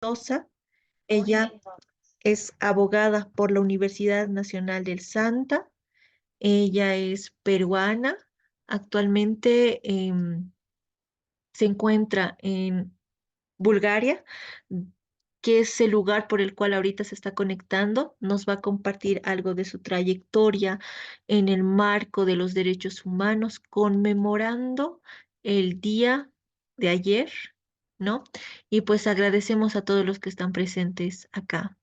Sosa. Ella es abogada por la Universidad Nacional del Santa. Ella es peruana. Actualmente se encuentra en Bulgaria, que es el lugar por el cual ahorita se está conectando. Nos va a compartir algo de su trayectoria en el marco de los derechos humanos, conmemorando el día de ayer, ¿no? Y pues agradecemos a todos los que están presentes acá.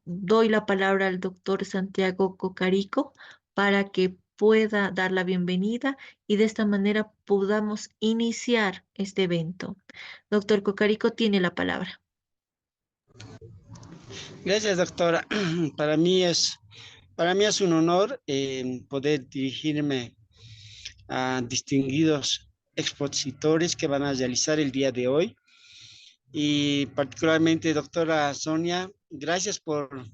Doy la palabra al doctor Santiago Cocarico para que pueda dar la bienvenida y de esta manera podamos iniciar este evento. Doctor Cocarico tiene la palabra. Gracias, doctora. Para mí es, para mí es un honor poder dirigirme a distinguidos expositores que van a realizar el día de hoy. Y particularmente, doctora Sonia, gracias por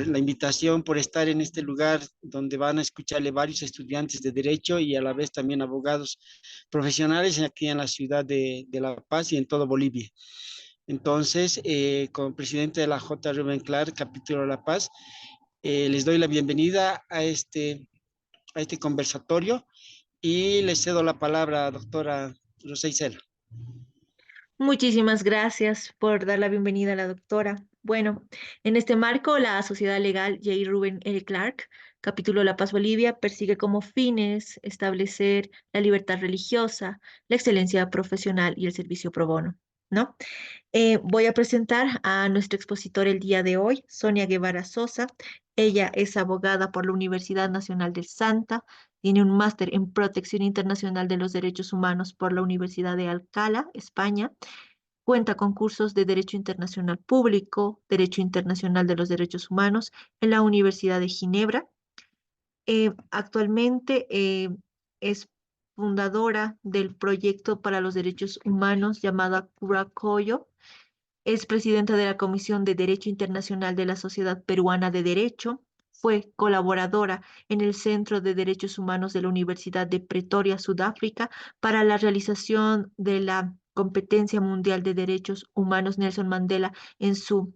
la invitación, por estar en este lugar donde van a escucharle varios estudiantes de Derecho y a la vez también abogados profesionales aquí en la ciudad de La Paz y en todo Bolivia. Entonces, como presidente de la J. Rubén Clark, capítulo La Paz, les doy la bienvenida a este conversatorio y les cedo la palabra a doctora Rosa Isela. Muchísimas gracias por dar la bienvenida a la doctora. Bueno, en este marco, la Sociedad Legal J. Rubén L. Clark, capítulo La Paz Bolivia, persigue como fines establecer la libertad religiosa, la excelencia profesional y el servicio pro bono, ¿no? Voy a presentar a nuestro expositor el día de hoy, Sonia Guevara Sosa. Ella es abogada por la Universidad Nacional del Santa, tiene un máster en protección internacional de los derechos humanos por la Universidad de Alcalá, España. Cuenta con cursos de Derecho Internacional Público, Derecho Internacional de los Derechos Humanos en la Universidad de Ginebra. Actualmente es fundadora del proyecto para los derechos humanos llamada Curacoyo. Es presidenta de la Comisión de Derecho Internacional de la Sociedad Peruana de Derecho. Fue colaboradora en el Centro de Derechos Humanos de la Universidad de Pretoria, Sudáfrica, para la realización de la Competencia Mundial de Derechos Humanos Nelson Mandela en su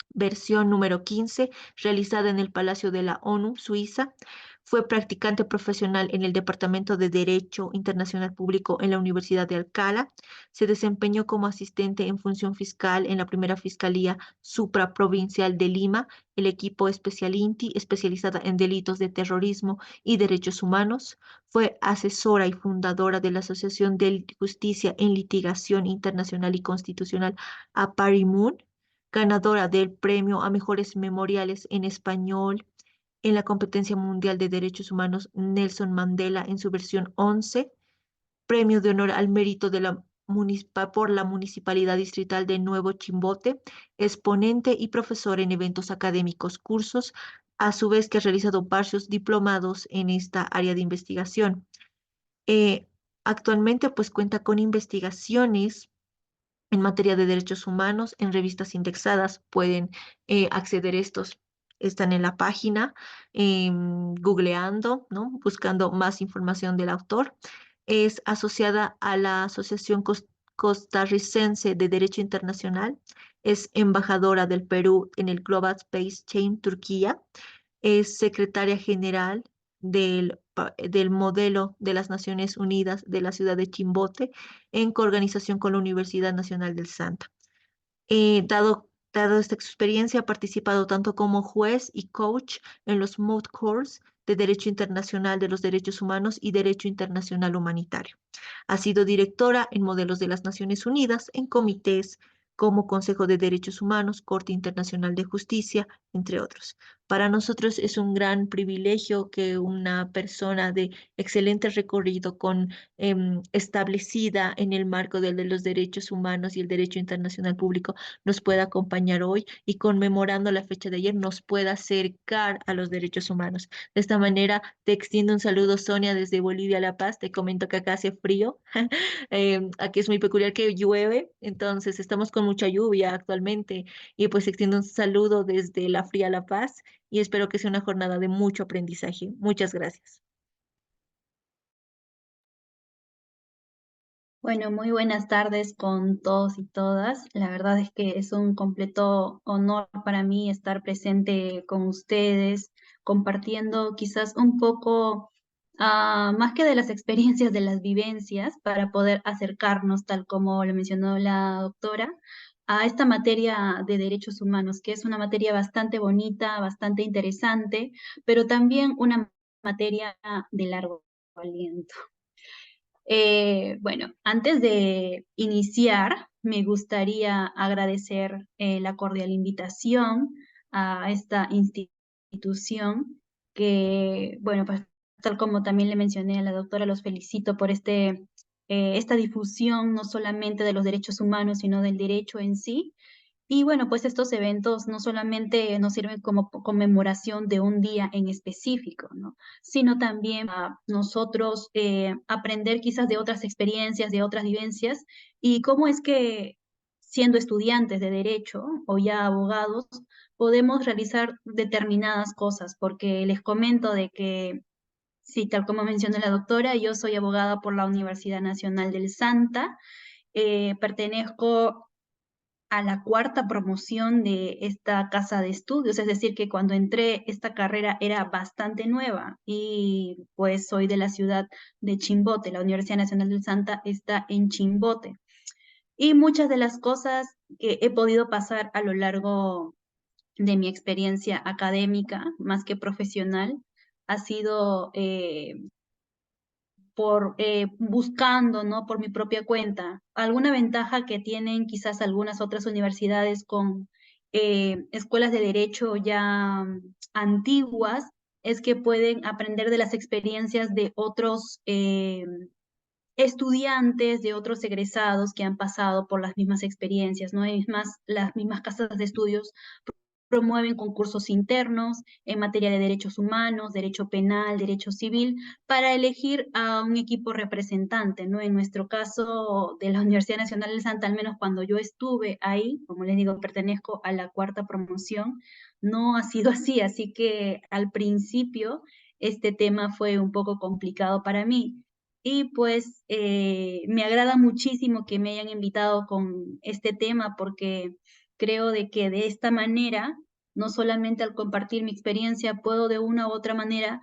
versión número 15, realizada en el Palacio de la ONU, Suiza. Fue practicante profesional en el Departamento de Derecho Internacional Público en la Universidad de Alcalá. Se desempeñó como asistente en función fiscal en la primera Fiscalía Supraprovincial de Lima, el equipo Especial INTI, especializada en delitos de terrorismo y derechos humanos. Fue asesora y fundadora de la Asociación de Justicia en Litigación Internacional y Constitucional, APARIMUN, ganadora del premio a mejores memoriales en español en la competencia mundial de derechos humanos Nelson Mandela en su versión 11, premio de honor al mérito de la por la Municipalidad Distrital de Nuevo Chimbote, exponente y profesor en eventos académicos, cursos, a su vez que ha realizado varios diplomados en esta área de investigación. Eh, Actualmente pues cuenta con investigaciones en materia de derechos humanos en revistas indexadas. Pueden acceder estos, están en la página, googleando, ¿no? Buscando más información del autor. Es asociada a la Asociación Costarricense de Derecho Internacional. Es embajadora del Perú en el Global Space Chain Turquía. Es secretaria general del modelo de las Naciones Unidas de la ciudad de Chimbote en coorganización con la Universidad Nacional del Santa. Dado esta experiencia, ha participado tanto como juez y coach en los moot courts de Derecho Internacional de los Derechos Humanos y Derecho Internacional Humanitario. Ha sido directora en modelos de las Naciones Unidas, en comités como Consejo de Derechos Humanos, Corte Internacional de Justicia, entre otros. Para nosotros es un gran privilegio que una persona de excelente recorrido establecida en el marco de los derechos humanos y el derecho internacional público nos pueda acompañar hoy y conmemorando la fecha de ayer nos pueda acercar a los derechos humanos. De esta manera te extiendo un saludo, Sonia, desde Bolivia a La Paz. Te comento que acá hace frío. Aquí es muy peculiar que llueve, entonces estamos con mucha lluvia actualmente y pues extiendo un saludo desde la fría La Paz y espero que sea una jornada de mucho aprendizaje. Muchas gracias. Bueno, muy buenas tardes con todos y todas. La verdad es que es un completo honor para mí estar presente con ustedes, compartiendo quizás un poco, más que de las experiencias, de las vivencias, para poder acercarnos, tal como lo mencionó la doctora, a esta materia de derechos humanos, que es una materia bastante bonita, bastante interesante, pero también una materia de largo aliento. Bueno, antes de iniciar, me gustaría agradecer la cordial invitación a esta institución que, bueno, pues tal como también le mencioné a la doctora, los felicito por esta difusión no solamente de los derechos humanos, sino del derecho en sí. Y bueno, pues estos eventos no solamente nos sirven como conmemoración de un día en específico, ¿no? Sino también a nosotros aprender quizás de otras experiencias, de otras vivencias, y cómo es que siendo estudiantes de derecho o ya abogados, podemos realizar determinadas cosas, porque les comento de que, sí, tal como mencionó la doctora, yo soy abogada por la Universidad Nacional del Santa, pertenezco a la cuarta promoción de esta casa de estudios, es decir, que cuando entré esta carrera era bastante nueva y pues soy de la ciudad de Chimbote, la Universidad Nacional del Santa está en Chimbote. Y muchas de las cosas que he podido pasar a lo largo de mi experiencia académica, más que profesional, ha sido por buscando, ¿no? Por mi propia cuenta. Alguna ventaja que tienen quizás algunas otras universidades con escuelas de derecho ya antiguas es que pueden aprender de las experiencias de otros estudiantes, de otros egresados que han pasado por las mismas experiencias, ¿no? Es más, las mismas casas de estudios promueven concursos internos en materia de derechos humanos, derecho penal, derecho civil, para elegir a un equipo representante, ¿no? En nuestro caso de la Universidad Nacional del Santa, al menos cuando yo estuve ahí, como les digo, pertenezco a la cuarta promoción, no ha sido así, así que al principio este tema fue un poco complicado para mí. Y pues me agrada muchísimo que me hayan invitado con este tema porque creo de que de esta manera, no solamente al compartir mi experiencia, puedo de una u otra manera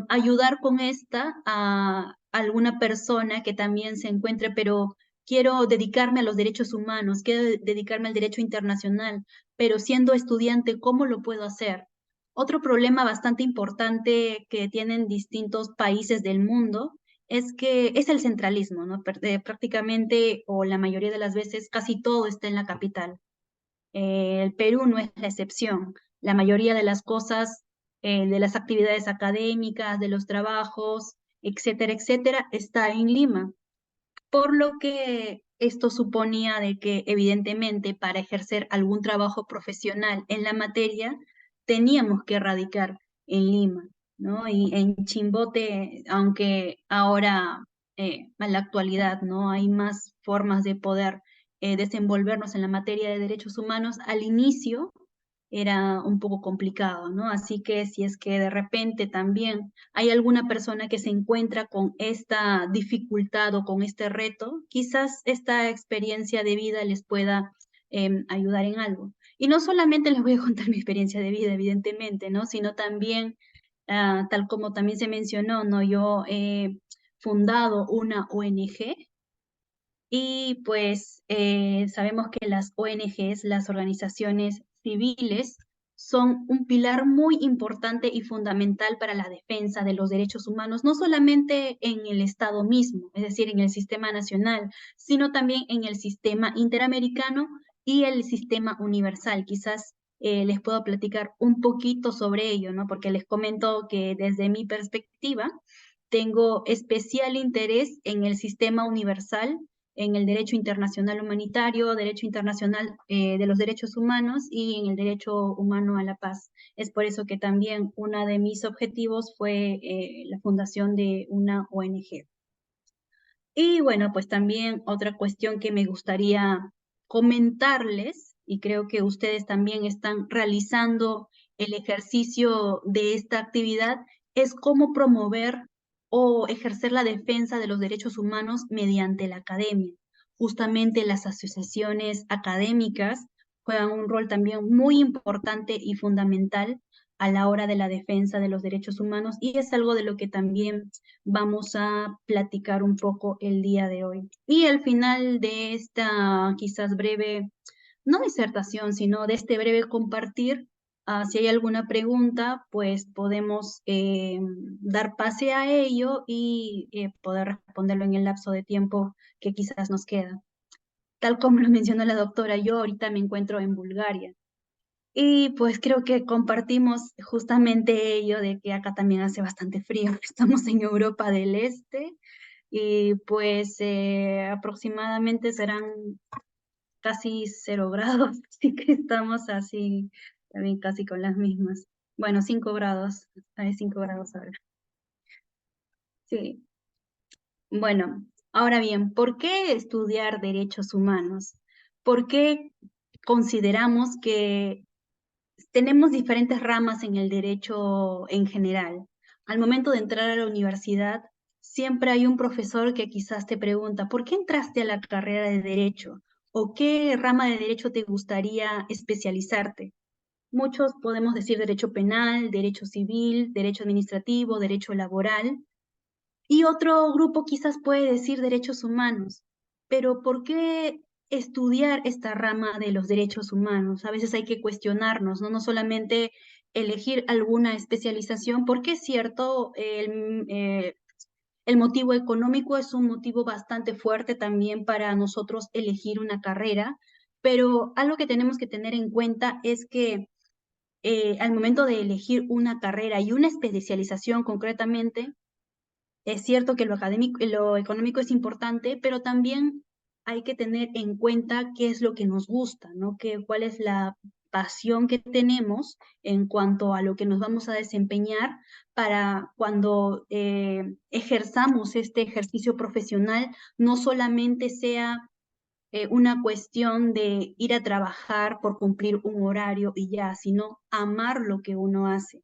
ayudar con esta a alguna persona que también se encuentre, pero quiero dedicarme a los derechos humanos, quiero dedicarme al derecho internacional, pero siendo estudiante, ¿cómo lo puedo hacer? Otro problema bastante importante que tienen distintos países del mundo es que es el centralismo, ¿no? Prácticamente, o la mayoría de las veces, casi todo está en la capital. El Perú no es la excepción. La mayoría de las cosas, de las actividades académicas, de los trabajos, etcétera, está en Lima. Por lo que esto suponía de que evidentemente para ejercer algún trabajo profesional en la materia teníamos que radicar en Lima, ¿no? Y en Chimbote, aunque ahora en la actualidad no hay más formas de poder desenvolvernos en la materia de derechos humanos, al inicio era un poco complicado, ¿no? Así que si es que de repente también hay alguna persona que se encuentra con esta dificultad o con este reto, quizás esta experiencia de vida les pueda ayudar en algo. Y no solamente les voy a contar mi experiencia de vida, evidentemente, ¿no? Sino también, tal como también se mencionó, ¿no? Yo he fundado una ONG y pues sabemos que las ONGs, las organizaciones civiles, son un pilar muy importante y fundamental para la defensa de los derechos humanos, no solamente en el Estado mismo, es decir, en el sistema nacional, sino también en el sistema interamericano y el sistema universal. Quizás les puedo platicar un poquito sobre ello, ¿no? Porque les comento que desde mi perspectiva tengo especial interés en el sistema universal, en el derecho internacional humanitario, derecho internacional de los derechos humanos y en el derecho humano a la paz. Es por eso que también uno de mis objetivos fue la fundación de una ONG. Y bueno, pues también otra cuestión que me gustaría comentarles, y creo que ustedes también están realizando el ejercicio de esta actividad, es cómo promover o ejercer la defensa de los derechos humanos mediante la academia. Justamente las asociaciones académicas juegan un rol también muy importante y fundamental a la hora de la defensa de los derechos humanos, y es algo de lo que también vamos a platicar un poco el día de hoy. Y al final de esta quizás breve, no disertación, sino de este breve compartir, si hay alguna pregunta, pues podemos dar pase a ello y poder responderlo en el lapso de tiempo que quizás nos queda. Tal como lo mencionó la doctora, yo ahorita me encuentro en Bulgaria. Y pues creo que compartimos justamente ello de que acá también hace bastante frío. Estamos en Europa del Este y pues aproximadamente serán casi 0 grados, así que estamos así también casi con las mismas. Bueno, 5 grados, hay 5 grados ahora. Sí. Bueno, ahora bien, ¿por qué estudiar derechos humanos? ¿Por qué consideramos que tenemos diferentes ramas en el derecho en general? Al momento de entrar a la universidad, siempre hay un profesor que quizás te pregunta, ¿por qué entraste a la carrera de derecho? ¿O qué rama de derecho te gustaría especializarte? Muchos podemos decir derecho penal, derecho civil, derecho administrativo, derecho laboral, y otro grupo quizás puede decir derechos humanos. Pero ¿por qué estudiar esta rama de los derechos humanos? A veces hay que cuestionarnos, ¿no? No solamente elegir alguna especialización, porque es cierto, el motivo económico es un motivo bastante fuerte también para nosotros elegir una carrera, pero algo que tenemos que tener en cuenta es que al momento de elegir una carrera y una especialización concretamente, es cierto que lo académico, lo económico es importante, pero también hay que tener en cuenta qué es lo que nos gusta, ¿no? Cuál es la pasión que tenemos en cuanto a lo que nos vamos a desempeñar para cuando ejerzamos este ejercicio profesional, no solamente sea una cuestión de ir a trabajar por cumplir un horario y ya, sino amar lo que uno hace.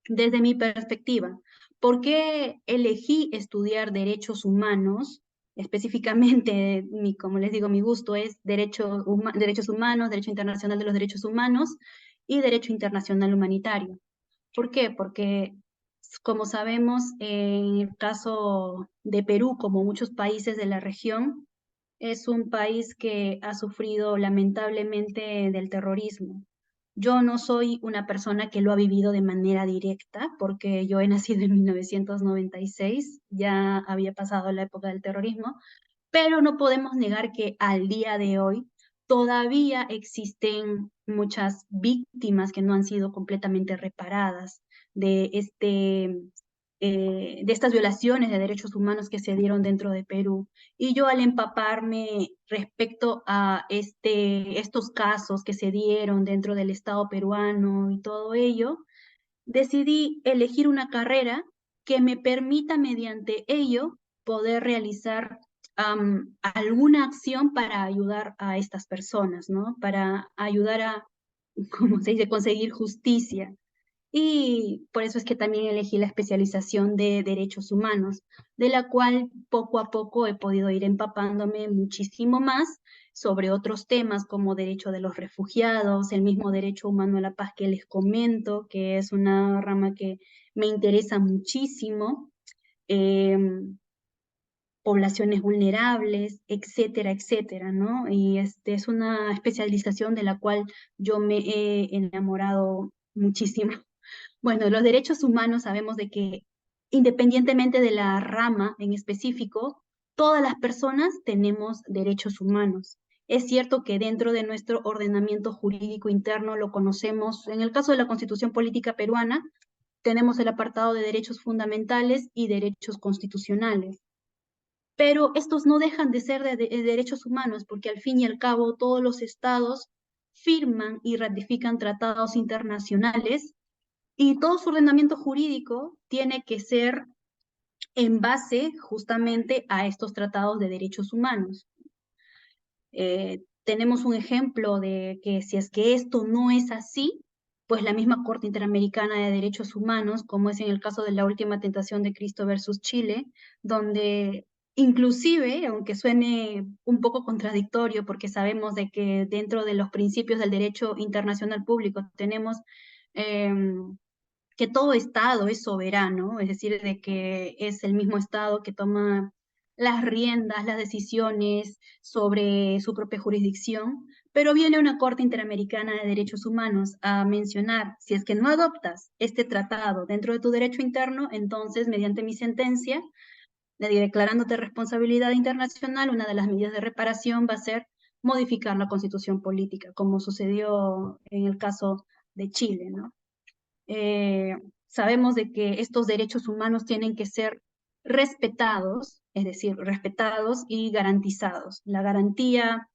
Desde mi perspectiva, ¿por qué elegí estudiar derechos humanos? Específicamente, como les digo, mi gusto es derechos humanos, derecho internacional de los derechos humanos y derecho internacional humanitario. ¿Por qué? Porque, como sabemos, en el caso de Perú, como muchos países de la región, es un país que ha sufrido lamentablemente del terrorismo. Yo no soy una persona que lo ha vivido de manera directa, porque yo he nacido en 1996, ya había pasado la época del terrorismo, pero no podemos negar que al día de hoy todavía existen muchas víctimas que no han sido completamente reparadas de de estas violaciones de derechos humanos que se dieron dentro de Perú. Y yo al empaparme respecto a estos casos que se dieron dentro del Estado peruano y todo ello, decidí elegir una carrera que me permita mediante ello poder realizar alguna acción para ayudar a estas personas, ¿no? Para ayudar a, como se dice, conseguir justicia. Y por eso es que también elegí la especialización de derechos humanos, de la cual poco a poco he podido ir empapándome muchísimo más sobre otros temas como derecho de los refugiados, el mismo derecho humano a la paz que les comento, que es una rama que me interesa muchísimo, poblaciones vulnerables, etcétera, etcétera, ¿no? Y es una especialización de la cual yo me he enamorado muchísimo. Bueno, los derechos humanos sabemos de que independientemente de la rama en específico, todas las personas tenemos derechos humanos. Es cierto que dentro de nuestro ordenamiento jurídico interno lo conocemos, en el caso de la Constitución Política Peruana, tenemos el apartado de derechos fundamentales y derechos constitucionales. Pero estos no dejan de ser de derechos humanos porque al fin y al cabo todos los estados firman y ratifican tratados internacionales y todo su ordenamiento jurídico tiene que ser en base justamente a estos tratados de derechos humanos. Tenemos un ejemplo de que si es que esto no es así, pues la misma Corte Interamericana de Derechos Humanos, como es en el caso de la última tentación de Cristo versus Chile, donde inclusive, aunque suene un poco contradictorio, porque sabemos de que dentro de los principios del derecho internacional público tenemos que todo Estado es soberano, es decir, de que es el mismo Estado que toma las riendas, las decisiones sobre su propia jurisdicción, pero viene una Corte Interamericana de Derechos Humanos a mencionar, si es que no adoptas este tratado dentro de tu derecho interno, entonces, mediante mi sentencia, declarándote responsabilidad internacional, una de las medidas de reparación va a ser modificar la constitución política, como sucedió en el caso de Chile, ¿no? Sabemos de que estos derechos humanos tienen que ser respetados, es decir, respetados y garantizados. La garantía,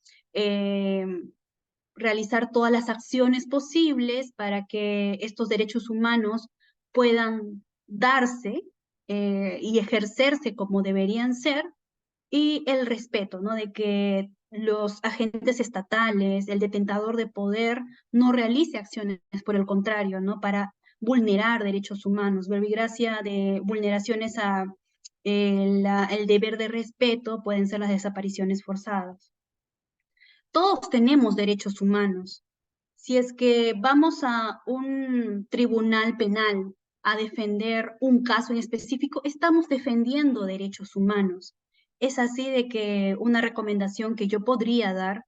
realizar todas las acciones posibles para que estos derechos humanos puedan darse y ejercerse como deberían ser, y el respeto, ¿no? De que los agentes estatales, el detentador de poder, no realice acciones, por el contrario, ¿no? Para vulnerar derechos humanos. Verbigracia de vulneraciones a el deber de respeto pueden ser las desapariciones forzadas. Todos tenemos derechos humanos. Si es que vamos a un tribunal penal a defender un caso en específico, estamos defendiendo derechos humanos. Es así de que una recomendación que yo podría dar,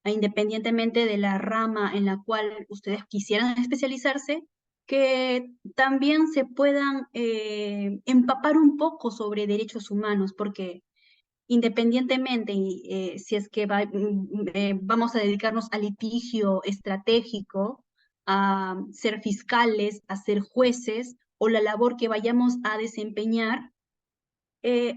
independientemente de la rama en la cual ustedes quisieran especializarse, que también se puedan empapar un poco sobre derechos humanos, porque independientemente si es que vamos a dedicarnos al litigio estratégico, a ser fiscales, a ser jueces, o la labor que vayamos a desempeñar,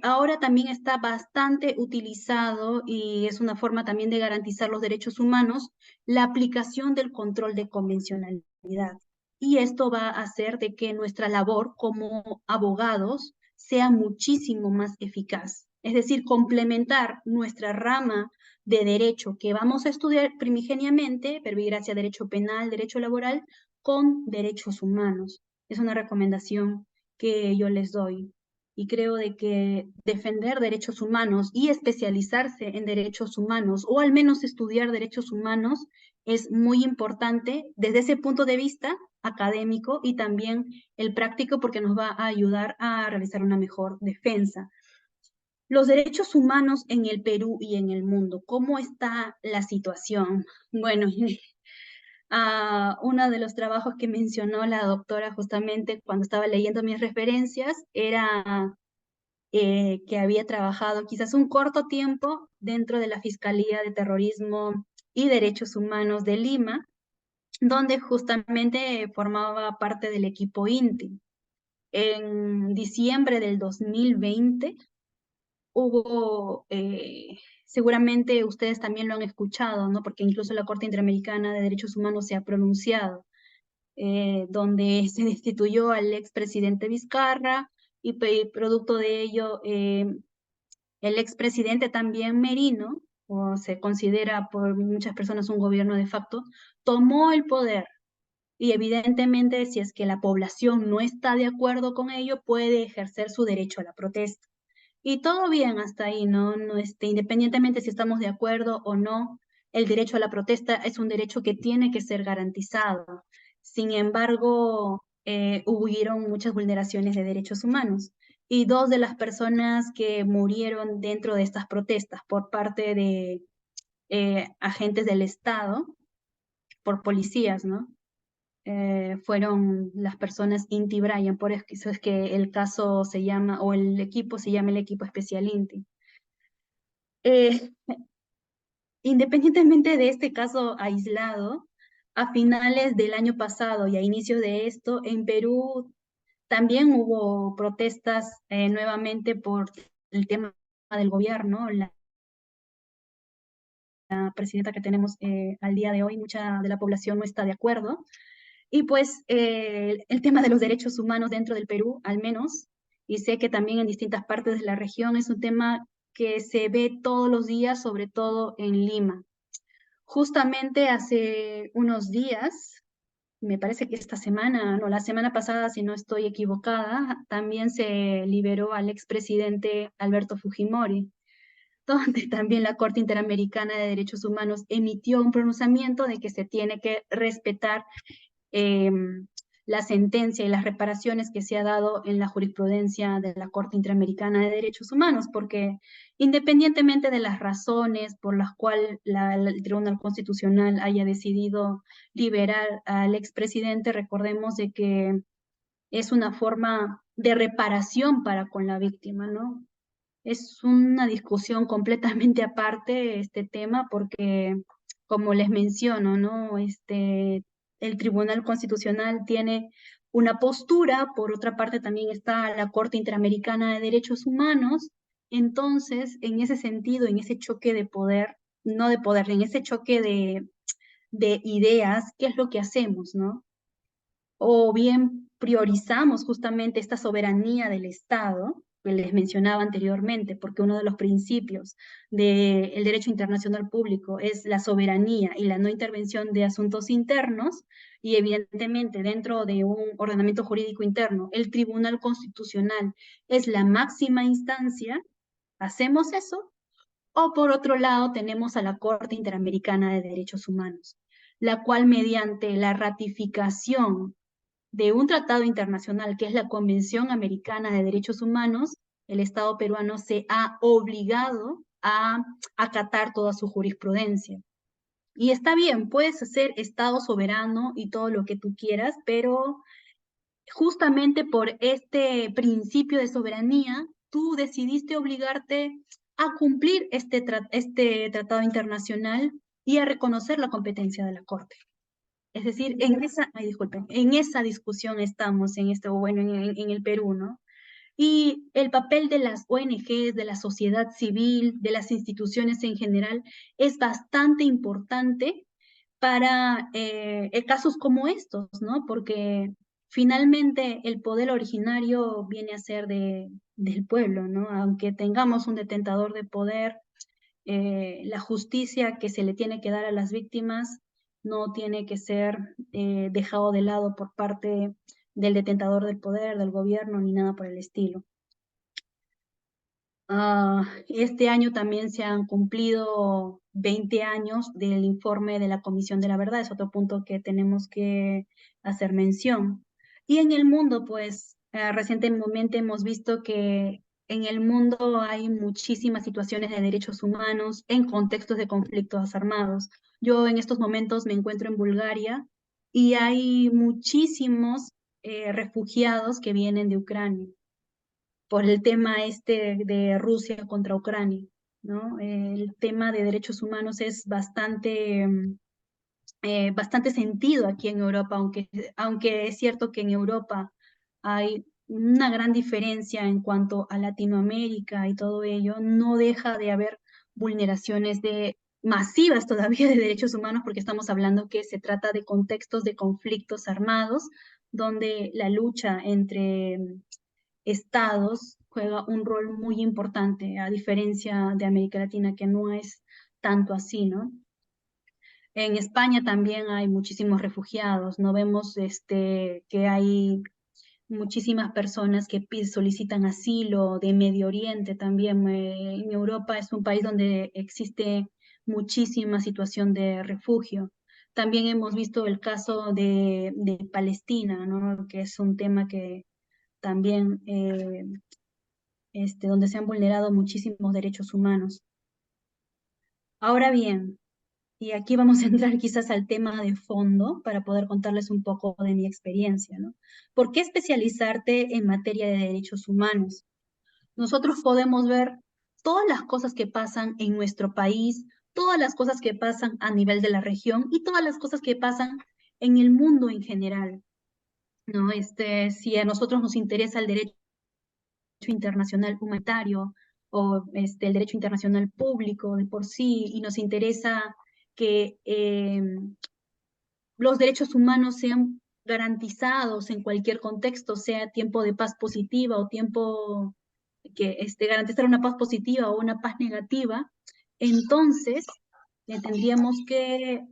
ahora también está bastante utilizado y es una forma también de garantizar los derechos humanos, la aplicación del control de convencionalidad. Y esto va a hacer de que nuestra labor como abogados sea muchísimo más eficaz. Es decir, complementar nuestra rama de derecho que vamos a estudiar primigeniamente, verbigracia, derecho penal, derecho laboral, con derechos humanos. Es una recomendación que yo les doy. Y creo de que defender derechos humanos y especializarse en derechos humanos, o al menos estudiar derechos humanos, es muy importante desde ese punto de vista académico y también el práctico, porque nos va a ayudar a realizar una mejor defensa. Los derechos humanos en el Perú y en el mundo, ¿cómo está la situación? Bueno, uno de los trabajos que mencionó la doctora justamente cuando estaba leyendo mis referencias era que había trabajado quizás un corto tiempo dentro de la Fiscalía de Terrorismo y Derechos Humanos de Lima, donde justamente formaba parte del equipo INTI. En diciembre del 2020 hubo, seguramente ustedes también lo han escuchado, ¿no? Porque incluso la Corte Interamericana de Derechos Humanos se ha pronunciado, donde se destituyó al expresidente Vizcarra y producto de ello el expresidente también Merino, o se considera por muchas personas un gobierno de facto, tomó el poder. Y evidentemente, si es que la población no está de acuerdo con ello, puede ejercer su derecho a la protesta. Y todo bien hasta ahí, ¿no? Independientemente si estamos de acuerdo o no, el derecho a la protesta es un derecho que tiene que ser garantizado. Sin embargo, hubieron muchas vulneraciones de derechos humanos. Y dos de las personas que murieron dentro de estas protestas por parte de agentes del Estado, por policías, ¿no? Fueron las personas Inti Bryan, por eso es que el caso se llama, o el equipo se llama el equipo especial Inti. Independientemente de este caso aislado, a finales del año pasado y a inicios de esto, en Perú también hubo protestas nuevamente por el tema del gobierno. La presidenta que tenemos al día de hoy, mucha de la población no está de acuerdo. Y pues el tema de los derechos humanos dentro del Perú, al menos, y sé que también en distintas partes de la región, es un tema que se ve todos los días, sobre todo en Lima. Justamente hace unos días me parece que esta semana, no, la semana pasada, si no estoy equivocada, también se liberó al expresidente Alberto Fujimori, donde también la Corte Interamericana de Derechos Humanos emitió un pronunciamiento de que se tiene que respetar eh, la sentencia y las reparaciones que se ha dado en la jurisprudencia de la Corte Interamericana de Derechos Humanos, porque independientemente de las razones por las cuales el Tribunal Constitucional haya decidido liberar al expresidente, recordemos de que es una forma de reparación para con la víctima, ¿no? Es una discusión completamente aparte este tema porque, como les menciono, ¿no? El Tribunal Constitucional tiene una postura, por otra parte también está la Corte Interamericana de Derechos Humanos. Entonces, en ese sentido, en ese choque de poder, no de poder, en ese choque de ideas, ¿qué es lo que hacemos, no? O bien priorizamos justamente esta soberanía del Estado, que les mencionaba anteriormente, porque uno de los principios del derecho internacional público es la soberanía y la no intervención de asuntos internos, y evidentemente dentro de un ordenamiento jurídico interno, el Tribunal Constitucional es la máxima instancia, hacemos eso, o por otro lado tenemos a la Corte Interamericana de Derechos Humanos, la cual mediante la ratificación de un tratado internacional que es la Convención Americana de Derechos Humanos, el Estado peruano se ha obligado a acatar toda su jurisprudencia. Y está bien, puedes ser Estado soberano y todo lo que tú quieras, pero justamente por este principio de soberanía, tú decidiste obligarte a cumplir este tratado internacional y a reconocer la competencia de la Corte. Es decir, disculpen, en esa discusión estamos bueno, en el Perú, ¿no? Y el papel de las ONGs, de la sociedad civil, de las instituciones en general, es bastante importante para casos como estos, ¿no? Porque finalmente el poder originario viene a ser del pueblo, ¿no? Aunque tengamos un detentador de poder, la justicia que se le tiene que dar a las víctimas no tiene que ser dejado de lado por parte del detentador del poder, del gobierno, ni nada por el estilo. Este año también se han cumplido 20 años del informe de la Comisión de la Verdad, es otro punto que tenemos que hacer mención. Y en el mundo, pues, recientemente hemos visto que en el mundo hay muchísimas situaciones de derechos humanos en contextos de conflictos armados. Yo en estos momentos me encuentro en Bulgaria y hay muchísimos refugiados que vienen de Ucrania por el tema de Rusia contra Ucrania, ¿no? El tema de derechos humanos es bastante sentido aquí en Europa, aunque es cierto que en Europa hay una gran diferencia en cuanto a Latinoamérica y todo ello, no deja de haber vulneraciones masivas todavía de derechos humanos, porque estamos hablando que se trata de contextos de conflictos armados, donde la lucha entre estados juega un rol muy importante, a diferencia de América Latina, que no es tanto así, ¿no? En España también hay muchísimos refugiados, no vemos que hay muchísimas personas que solicitan asilo, de Medio Oriente también. En Europa es un país donde existe muchísima situación de refugio. También hemos visto el caso de Palestina, ¿no? Que es un tema que también donde se han vulnerado muchísimos derechos humanos. Ahora bien, y aquí vamos a entrar quizás al tema de fondo para poder contarles un poco de mi experiencia, ¿no? ¿Por qué especializarte en materia de derechos humanos? Nosotros podemos ver todas las cosas que pasan en nuestro país, todas las cosas que pasan a nivel de la región y todas las cosas que pasan en el mundo en general, ¿no? Si a nosotros nos interesa el derecho internacional humanitario o el derecho internacional público de por sí, y nos interesa que los derechos humanos sean garantizados en cualquier contexto, sea tiempo de paz positiva o tiempo que garantizar una paz positiva o una paz negativa, entonces tendríamos que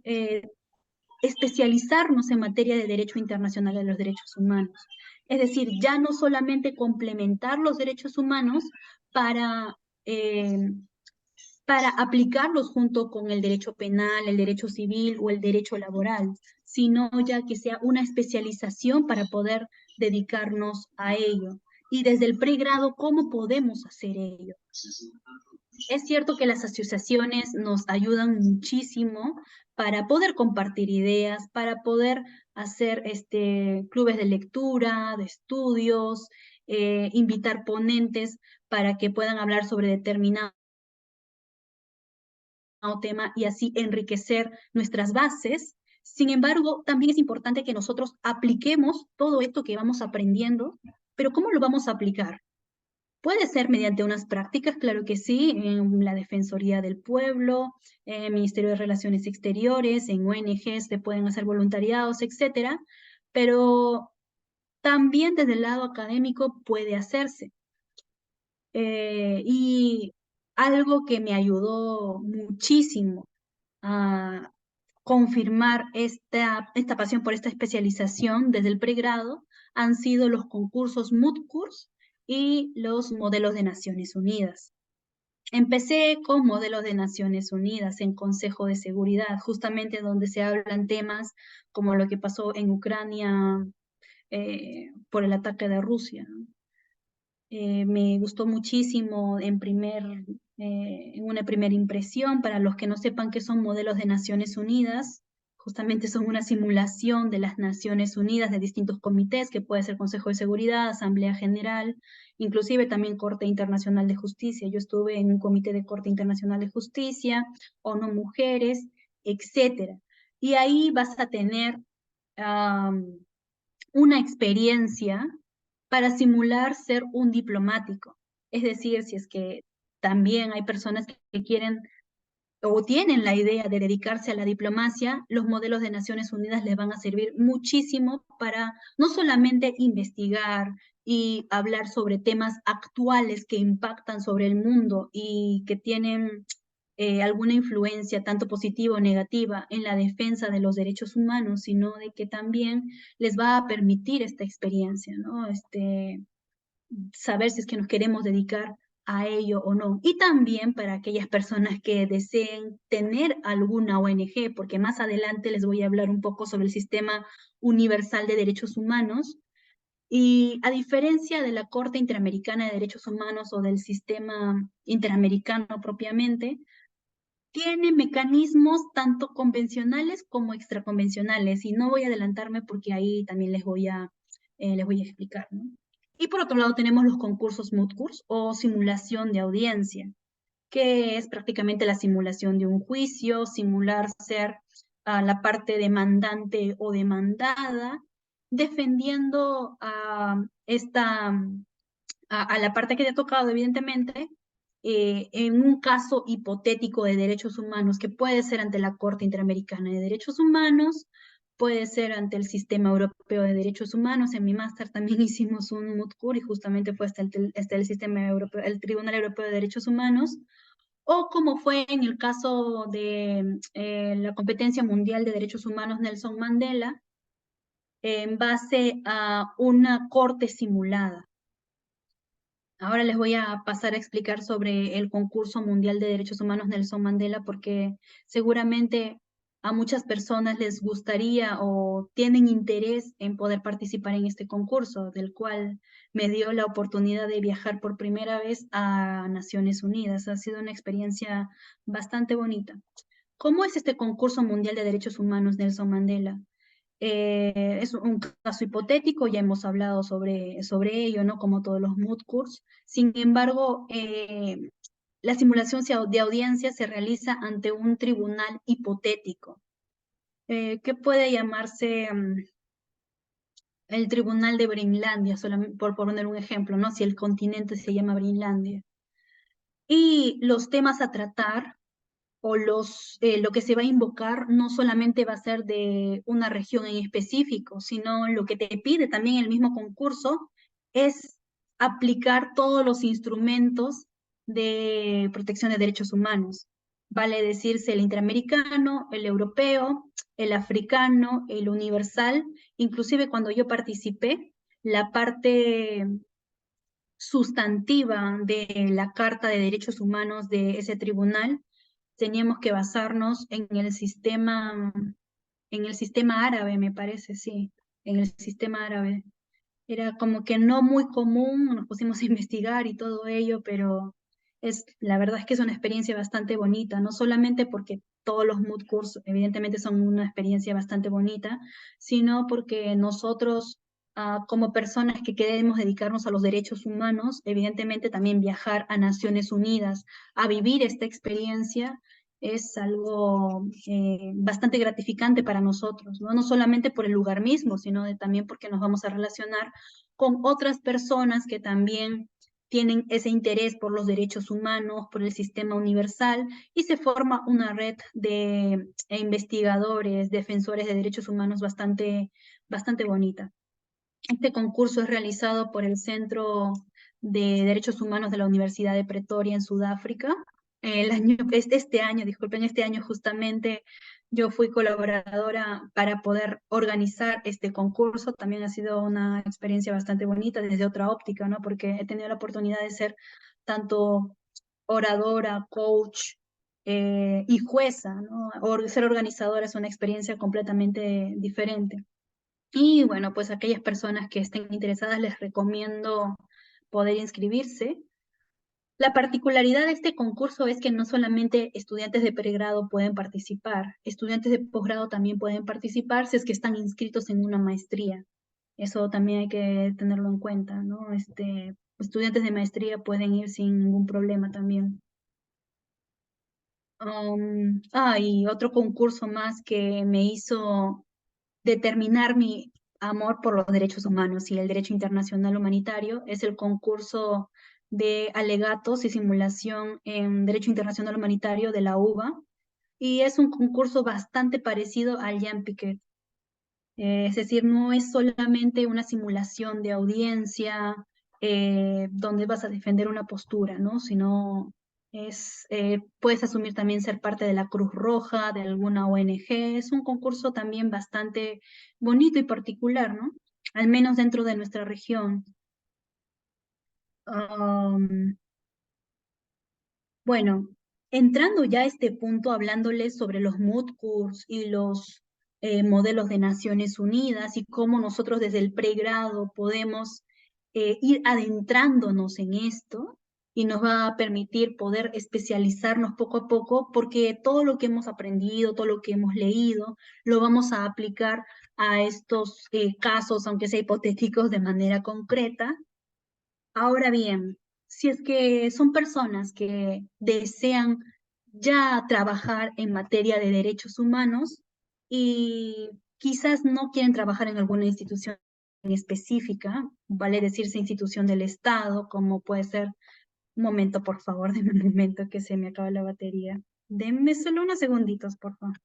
especializarnos en materia de derecho internacional de los derechos humanos. Es decir, ya no solamente complementar los derechos humanos para, eh, para aplicarlos junto con el derecho penal, el derecho civil o el derecho laboral, sino ya que sea una especialización para poder dedicarnos a ello. Y desde el pregrado, ¿cómo podemos hacer ello? Es cierto que las asociaciones nos ayudan muchísimo para poder compartir ideas, para poder hacer clubes de lectura, de estudios, invitar ponentes para que puedan hablar sobre determinado tema y así enriquecer nuestras bases. Sin embargo, también es importante que nosotros apliquemos todo esto que vamos aprendiendo, pero ¿cómo lo vamos a aplicar? Puede ser mediante unas prácticas, claro que sí, en la Defensoría del Pueblo, en el Ministerio de Relaciones Exteriores, en ONGs se pueden hacer voluntariados, etcétera, pero también desde el lado académico puede hacerse. Y algo que me ayudó muchísimo a confirmar esta pasión por esta especialización desde el pregrado han sido los concursos MUTCURS y los modelos de Naciones Unidas. Empecé con modelos de Naciones Unidas en Consejo de Seguridad, justamente donde se hablan temas como lo que pasó en Ucrania por el ataque de Rusia, ¿no? Me gustó muchísimo en una primera impresión. Para los que no sepan qué son modelos de Naciones Unidas, justamente son una simulación de las Naciones Unidas de distintos comités, que puede ser Consejo de Seguridad, Asamblea General, inclusive también Corte Internacional de Justicia. Yo estuve en un comité de Corte Internacional de Justicia, ONU Mujeres, etcétera. Y ahí vas a tener una experiencia para simular ser un diplomático. Es decir, si es que también hay personas que quieren o tienen la idea de dedicarse a la diplomacia, los modelos de Naciones Unidas les van a servir muchísimo para no solamente investigar y hablar sobre temas actuales que impactan sobre el mundo y que tienen alguna influencia, tanto positiva o negativa, en la defensa de los derechos humanos, sino de que también les va a permitir esta experiencia, ¿no? Saber si es que nos queremos dedicar a ello o no. Y también para aquellas personas que deseen tener alguna ONG, porque más adelante les voy a hablar un poco sobre el Sistema Universal de Derechos Humanos. Y a diferencia de la Corte Interamericana de Derechos Humanos o del Sistema Interamericano propiamente, tiene mecanismos tanto convencionales como extraconvencionales, y no voy a adelantarme porque ahí también les voy a explicar, ¿no? Y por otro lado tenemos los concursos MUTCURS o simulación de audiencia, que es prácticamente la simulación de un juicio, simular ser la parte demandante o demandada, defendiendo a la parte que te ha tocado, evidentemente, en un caso hipotético de derechos humanos, que puede ser ante la Corte Interamericana de Derechos Humanos, puede ser ante el Sistema Europeo de Derechos Humanos. En mi máster también hicimos un MUTCUR y justamente fue hasta el Sistema Europeo, el Tribunal Europeo de Derechos Humanos, o como fue en el caso de la Competencia Mundial de Derechos Humanos Nelson Mandela, en base a una corte simulada. Ahora les voy a pasar a explicar sobre el concurso mundial de derechos humanos Nelson Mandela, porque seguramente a muchas personas les gustaría o tienen interés en poder participar en este concurso, del cual me dio la oportunidad de viajar por primera vez a Naciones Unidas. Ha sido una experiencia bastante bonita. ¿Cómo es este concurso mundial de derechos humanos Nelson Mandela? Es un caso hipotético, ya hemos hablado sobre ello, ¿no? Como todos los MUTCURS. Sin embargo, la simulación de audiencia se realiza ante un tribunal hipotético, que puede llamarse el Tribunal de Brinlandia, solamente por poner un ejemplo, ¿no? Si el continente se llama Brinlandia. Y los temas a tratar o lo que se va a invocar no solamente va a ser de una región en específico, sino lo que te pide también el mismo concurso es aplicar todos los instrumentos de protección de derechos humanos. vale decirse el interamericano, el europeo, el africano, el universal. Inclusive cuando yo participé, la parte sustantiva de la Carta de Derechos Humanos de ese tribunal, teníamos que basarnos en el sistema árabe, me parece, sí, en el sistema árabe. Era como que no muy común, nos pusimos a investigar y todo ello, pero la verdad es que es una experiencia bastante bonita, no solamente porque todos los mood courts evidentemente son una experiencia bastante bonita, sino porque nosotros, como personas que queremos dedicarnos a los derechos humanos, evidentemente también viajar a Naciones Unidas a vivir esta experiencia es algo bastante gratificante para nosotros, ¿no? No solamente por el lugar mismo, sino también porque nos vamos a relacionar con otras personas que también tienen ese interés por los derechos humanos, por el sistema universal, y se forma una red de investigadores, defensores de derechos humanos bastante bonita. Este concurso es realizado por el Centro de Derechos Humanos de la Universidad de Pretoria en Sudáfrica. Este año, disculpen, este año justamente yo fui colaboradora para poder organizar este concurso. También ha sido una experiencia bastante bonita desde otra óptica, ¿no? Porque he tenido la oportunidad de ser tanto oradora, coach y jueza, ¿no? Ser organizadora es una experiencia completamente diferente. Y bueno, pues aquellas personas que estén interesadas les recomiendo poder inscribirse. La particularidad de este concurso es que no solamente estudiantes de pregrado pueden participar, estudiantes de posgrado también pueden participar si es que están inscritos en una maestría. Eso también hay que tenerlo en cuenta, ¿no? Estudiantes de maestría pueden ir sin ningún problema también. Y otro concurso más que me hizo determinar mi amor por los derechos humanos y el derecho internacional humanitario es el concurso de alegatos y simulación en derecho internacional humanitario de la UBA, y es un concurso bastante parecido al Jan Piquet. Es decir, no es solamente una simulación de audiencia donde vas a defender una postura, ¿no? Sino puedes asumir también ser parte de la Cruz Roja, de alguna ONG. Es un concurso también bastante bonito y particular, ¿no? Al menos dentro de nuestra región. Bueno, entrando ya a este punto, hablándoles sobre los mood courts y los modelos de Naciones Unidas y cómo nosotros desde el pregrado podemos ir adentrándonos en esto, y nos va a permitir poder especializarnos poco a poco, porque todo lo que hemos aprendido, todo lo que hemos leído, lo vamos a aplicar a estos casos, aunque sea hipotéticos, de manera concreta. Ahora bien, si es que son personas que desean ya trabajar en materia de derechos humanos y quizás no quieren trabajar en alguna institución específica, vale decirse institución del Estado, como puede ser, un momento, por favor, denme un momento que se me acaba la batería. Denme solo unos segunditos, por favor.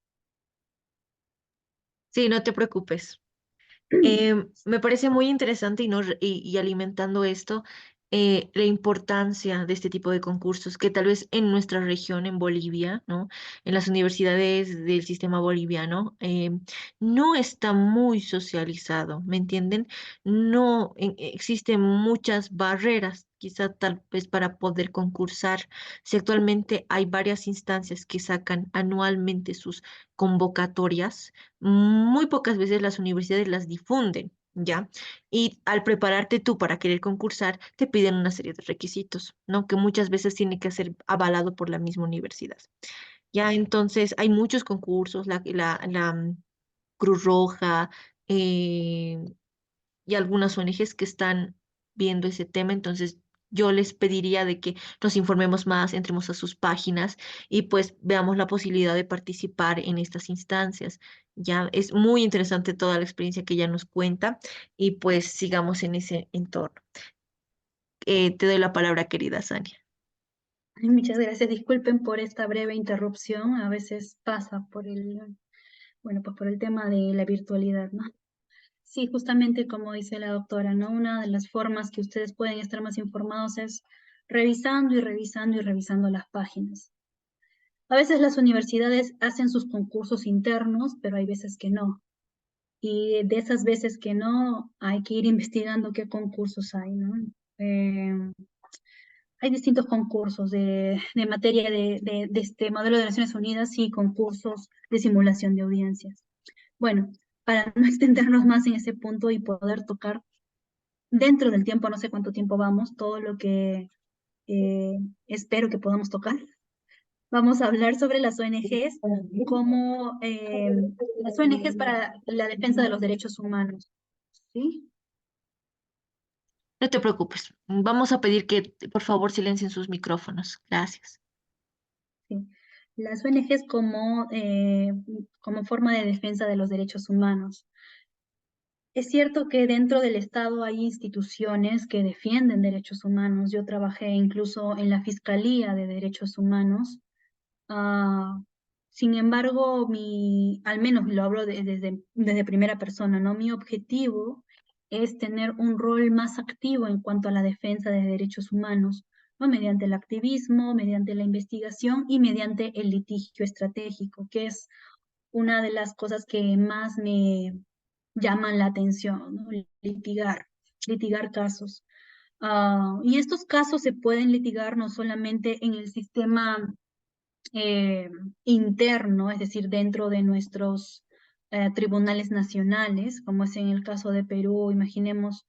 Sí, no te preocupes. Me parece muy interesante y alimentando esto, la importancia de este tipo de concursos, que tal vez en nuestra región, en Bolivia, ¿no? En las universidades del sistema boliviano, no está muy socializado, ¿me entienden? No existen muchas barreras, quizá tal vez para poder concursar. Si actualmente hay varias instancias que sacan anualmente sus convocatorias, muy pocas veces las universidades las difunden, ¿ya? Y al prepararte tú para querer concursar, te piden una serie de requisitos, ¿no? Que muchas veces tiene que ser avalado por la misma universidad. Ya, entonces hay muchos concursos, la Cruz Roja, eh, y algunas ONGs que están viendo ese tema. Entonces, yo les pediría de que nos informemos más, entremos a sus páginas y pues veamos la posibilidad de participar en estas instancias. Ya es muy interesante toda la experiencia que ella nos cuenta y pues sigamos en ese entorno. Te doy la palabra, querida Sania. Ay, muchas gracias. Disculpen por esta breve interrupción. A veces pasa bueno, pues por el tema de la virtualidad, ¿no? Sí, justamente como dice la doctora, ¿no? Una de las formas que ustedes pueden estar más informados es revisando y revisando y revisando las páginas. A veces las universidades hacen sus concursos internos, pero hay veces que no. Y de esas veces que no, hay que ir investigando qué concursos hay, ¿no? Hay distintos concursos de materia de este modelo de Naciones Unidas y concursos de simulación de audiencias. Bueno, para no extendernos más en ese punto y poder tocar dentro del tiempo, no sé cuánto tiempo vamos, todo lo que espero que podamos tocar. Vamos a hablar sobre las ONGs, como las ONGs para la defensa de los derechos humanos. ¿Sí? No te preocupes. Vamos a pedir que por favor silencien sus micrófonos. Gracias. Sí. Las ONGs como forma de defensa de los derechos humanos. Es cierto que dentro del Estado hay instituciones que defienden derechos humanos. Yo trabajé incluso en la Fiscalía de Derechos Humanos. Ah, sin embargo, al menos lo hablo desde primera persona, ¿no? Mi objetivo es tener un rol más activo en cuanto a la defensa de derechos humanos, ¿no? Mediante el activismo, mediante la investigación y mediante el litigio estratégico, que es una de las cosas que más me llaman la atención, ¿no? Litigar casos. Y estos casos se pueden litigar no solamente en el sistema eh, interno, es decir, dentro de nuestros tribunales nacionales, como es en el caso de Perú, imaginemos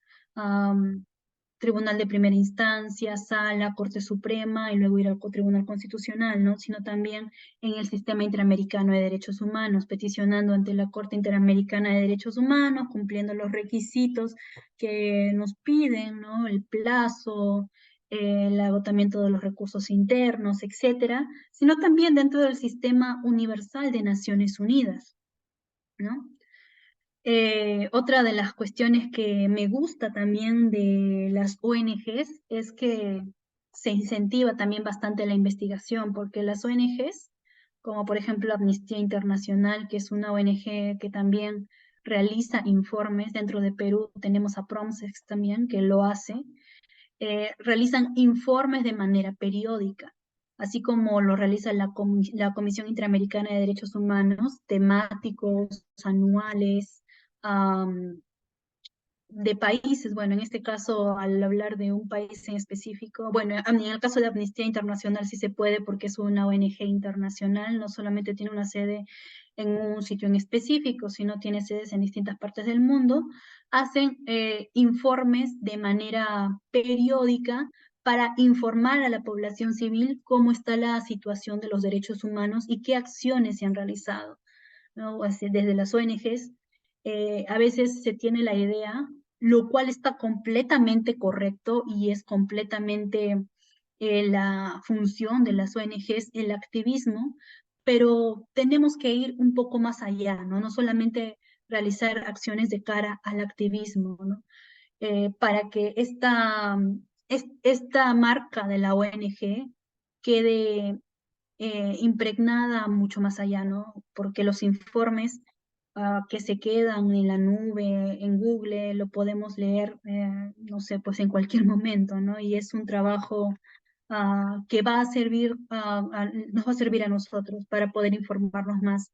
Tribunal de Primera Instancia, Sala, Corte Suprema y luego ir al Tribunal Constitucional, ¿no? Sino también en el Sistema Interamericano de Derechos Humanos, peticionando ante la Corte Interamericana de Derechos Humanos, cumpliendo los requisitos que nos piden, ¿no? El plazo, el agotamiento de los recursos internos, etcétera, sino también dentro del Sistema Universal de Naciones Unidas, ¿no? Otra de las cuestiones que me gusta también de las ONGs es que se incentiva también bastante la investigación, porque las ONGs, como por ejemplo Amnistía Internacional, que es una ONG que también realiza informes, dentro de Perú tenemos a PROMSEX también, que lo hace, realizan informes de manera periódica, así como lo realiza la Comisión Interamericana de Derechos Humanos, temáticos, anuales, de países. Bueno, en este caso, al hablar de un país en específico, bueno, en el caso de Amnistía Internacional sí se puede porque es una ONG internacional, no solamente tiene una sede en un sitio en específico, sino tiene sedes en distintas partes del mundo, hacen informes de manera periódica para informar a la población civil cómo está la situación de los derechos humanos y qué acciones se han realizado, ¿no? Desde las ONGs a veces se tiene la idea, lo cual está completamente correcto y es completamente la función de las ONGs, el activismo, pero tenemos que ir un poco más allá, ¿no? No solamente realizar acciones de cara al activismo, ¿no? Para que esta marca de la ONG quede impregnada mucho más allá, ¿no? Porque los informes que se quedan en la nube, en Google, lo podemos leer, no sé, pues en cualquier momento, ¿no? Y es un trabajo que va a servir, nos va a servir a nosotros para poder informarnos más.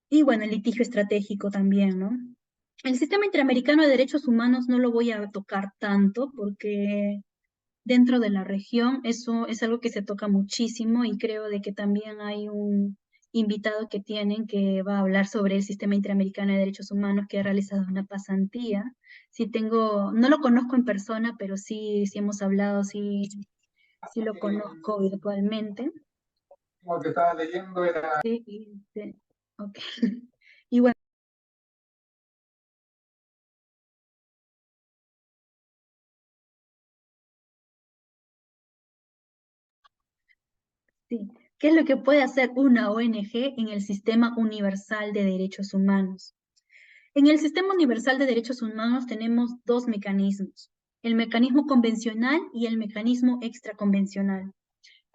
Y bueno, el litigio estratégico también, ¿no? El sistema interamericano de derechos humanos no lo voy a tocar tanto porque dentro de la región eso es algo que se toca muchísimo y creo de que también hay un invitado que tienen que va a hablar sobre el sistema interamericano de derechos humanos que ha realizado una pasantía. Sí tengo, no lo conozco en persona, pero sí hemos hablado, sí lo conozco virtualmente. Como que estaba leyendo era... Sí, ok. Y bueno, sí. ¿Qué es lo que puede hacer una ONG en el sistema universal de derechos humanos? En el sistema universal de derechos humanos tenemos dos mecanismos, el mecanismo convencional y el mecanismo extraconvencional.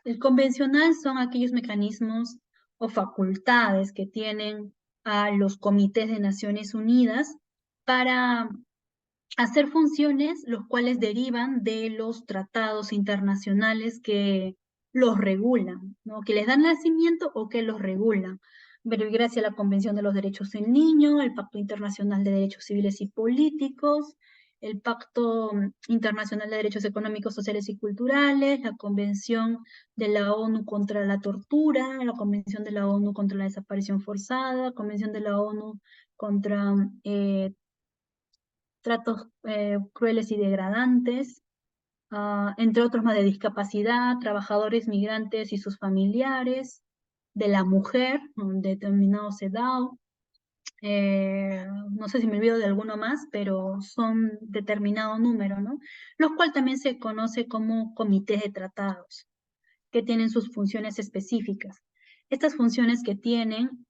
El convencional son aquellos mecanismos o facultades que tienen a los comités de Naciones Unidas para hacer funciones los cuales derivan de los tratados internacionales que los regulan, ¿no? Que les dan nacimiento o que los regulan. Verbigracia a la Convención de los Derechos del Niño, el Pacto Internacional de Derechos Civiles y Políticos, el Pacto Internacional de Derechos Económicos, Sociales y Culturales, la Convención de la ONU contra la Tortura, la Convención de la ONU contra la Desaparición Forzada, la Convención de la ONU contra tratos crueles y degradantes, entre otros más de discapacidad, trabajadores migrantes y sus familiares, de la mujer, determinado CEDAW, no sé si me olvido de alguno más, pero son determinado número, ¿no? Los cuales también se conoce como comités de tratados, que tienen sus funciones específicas. Estas funciones que tienen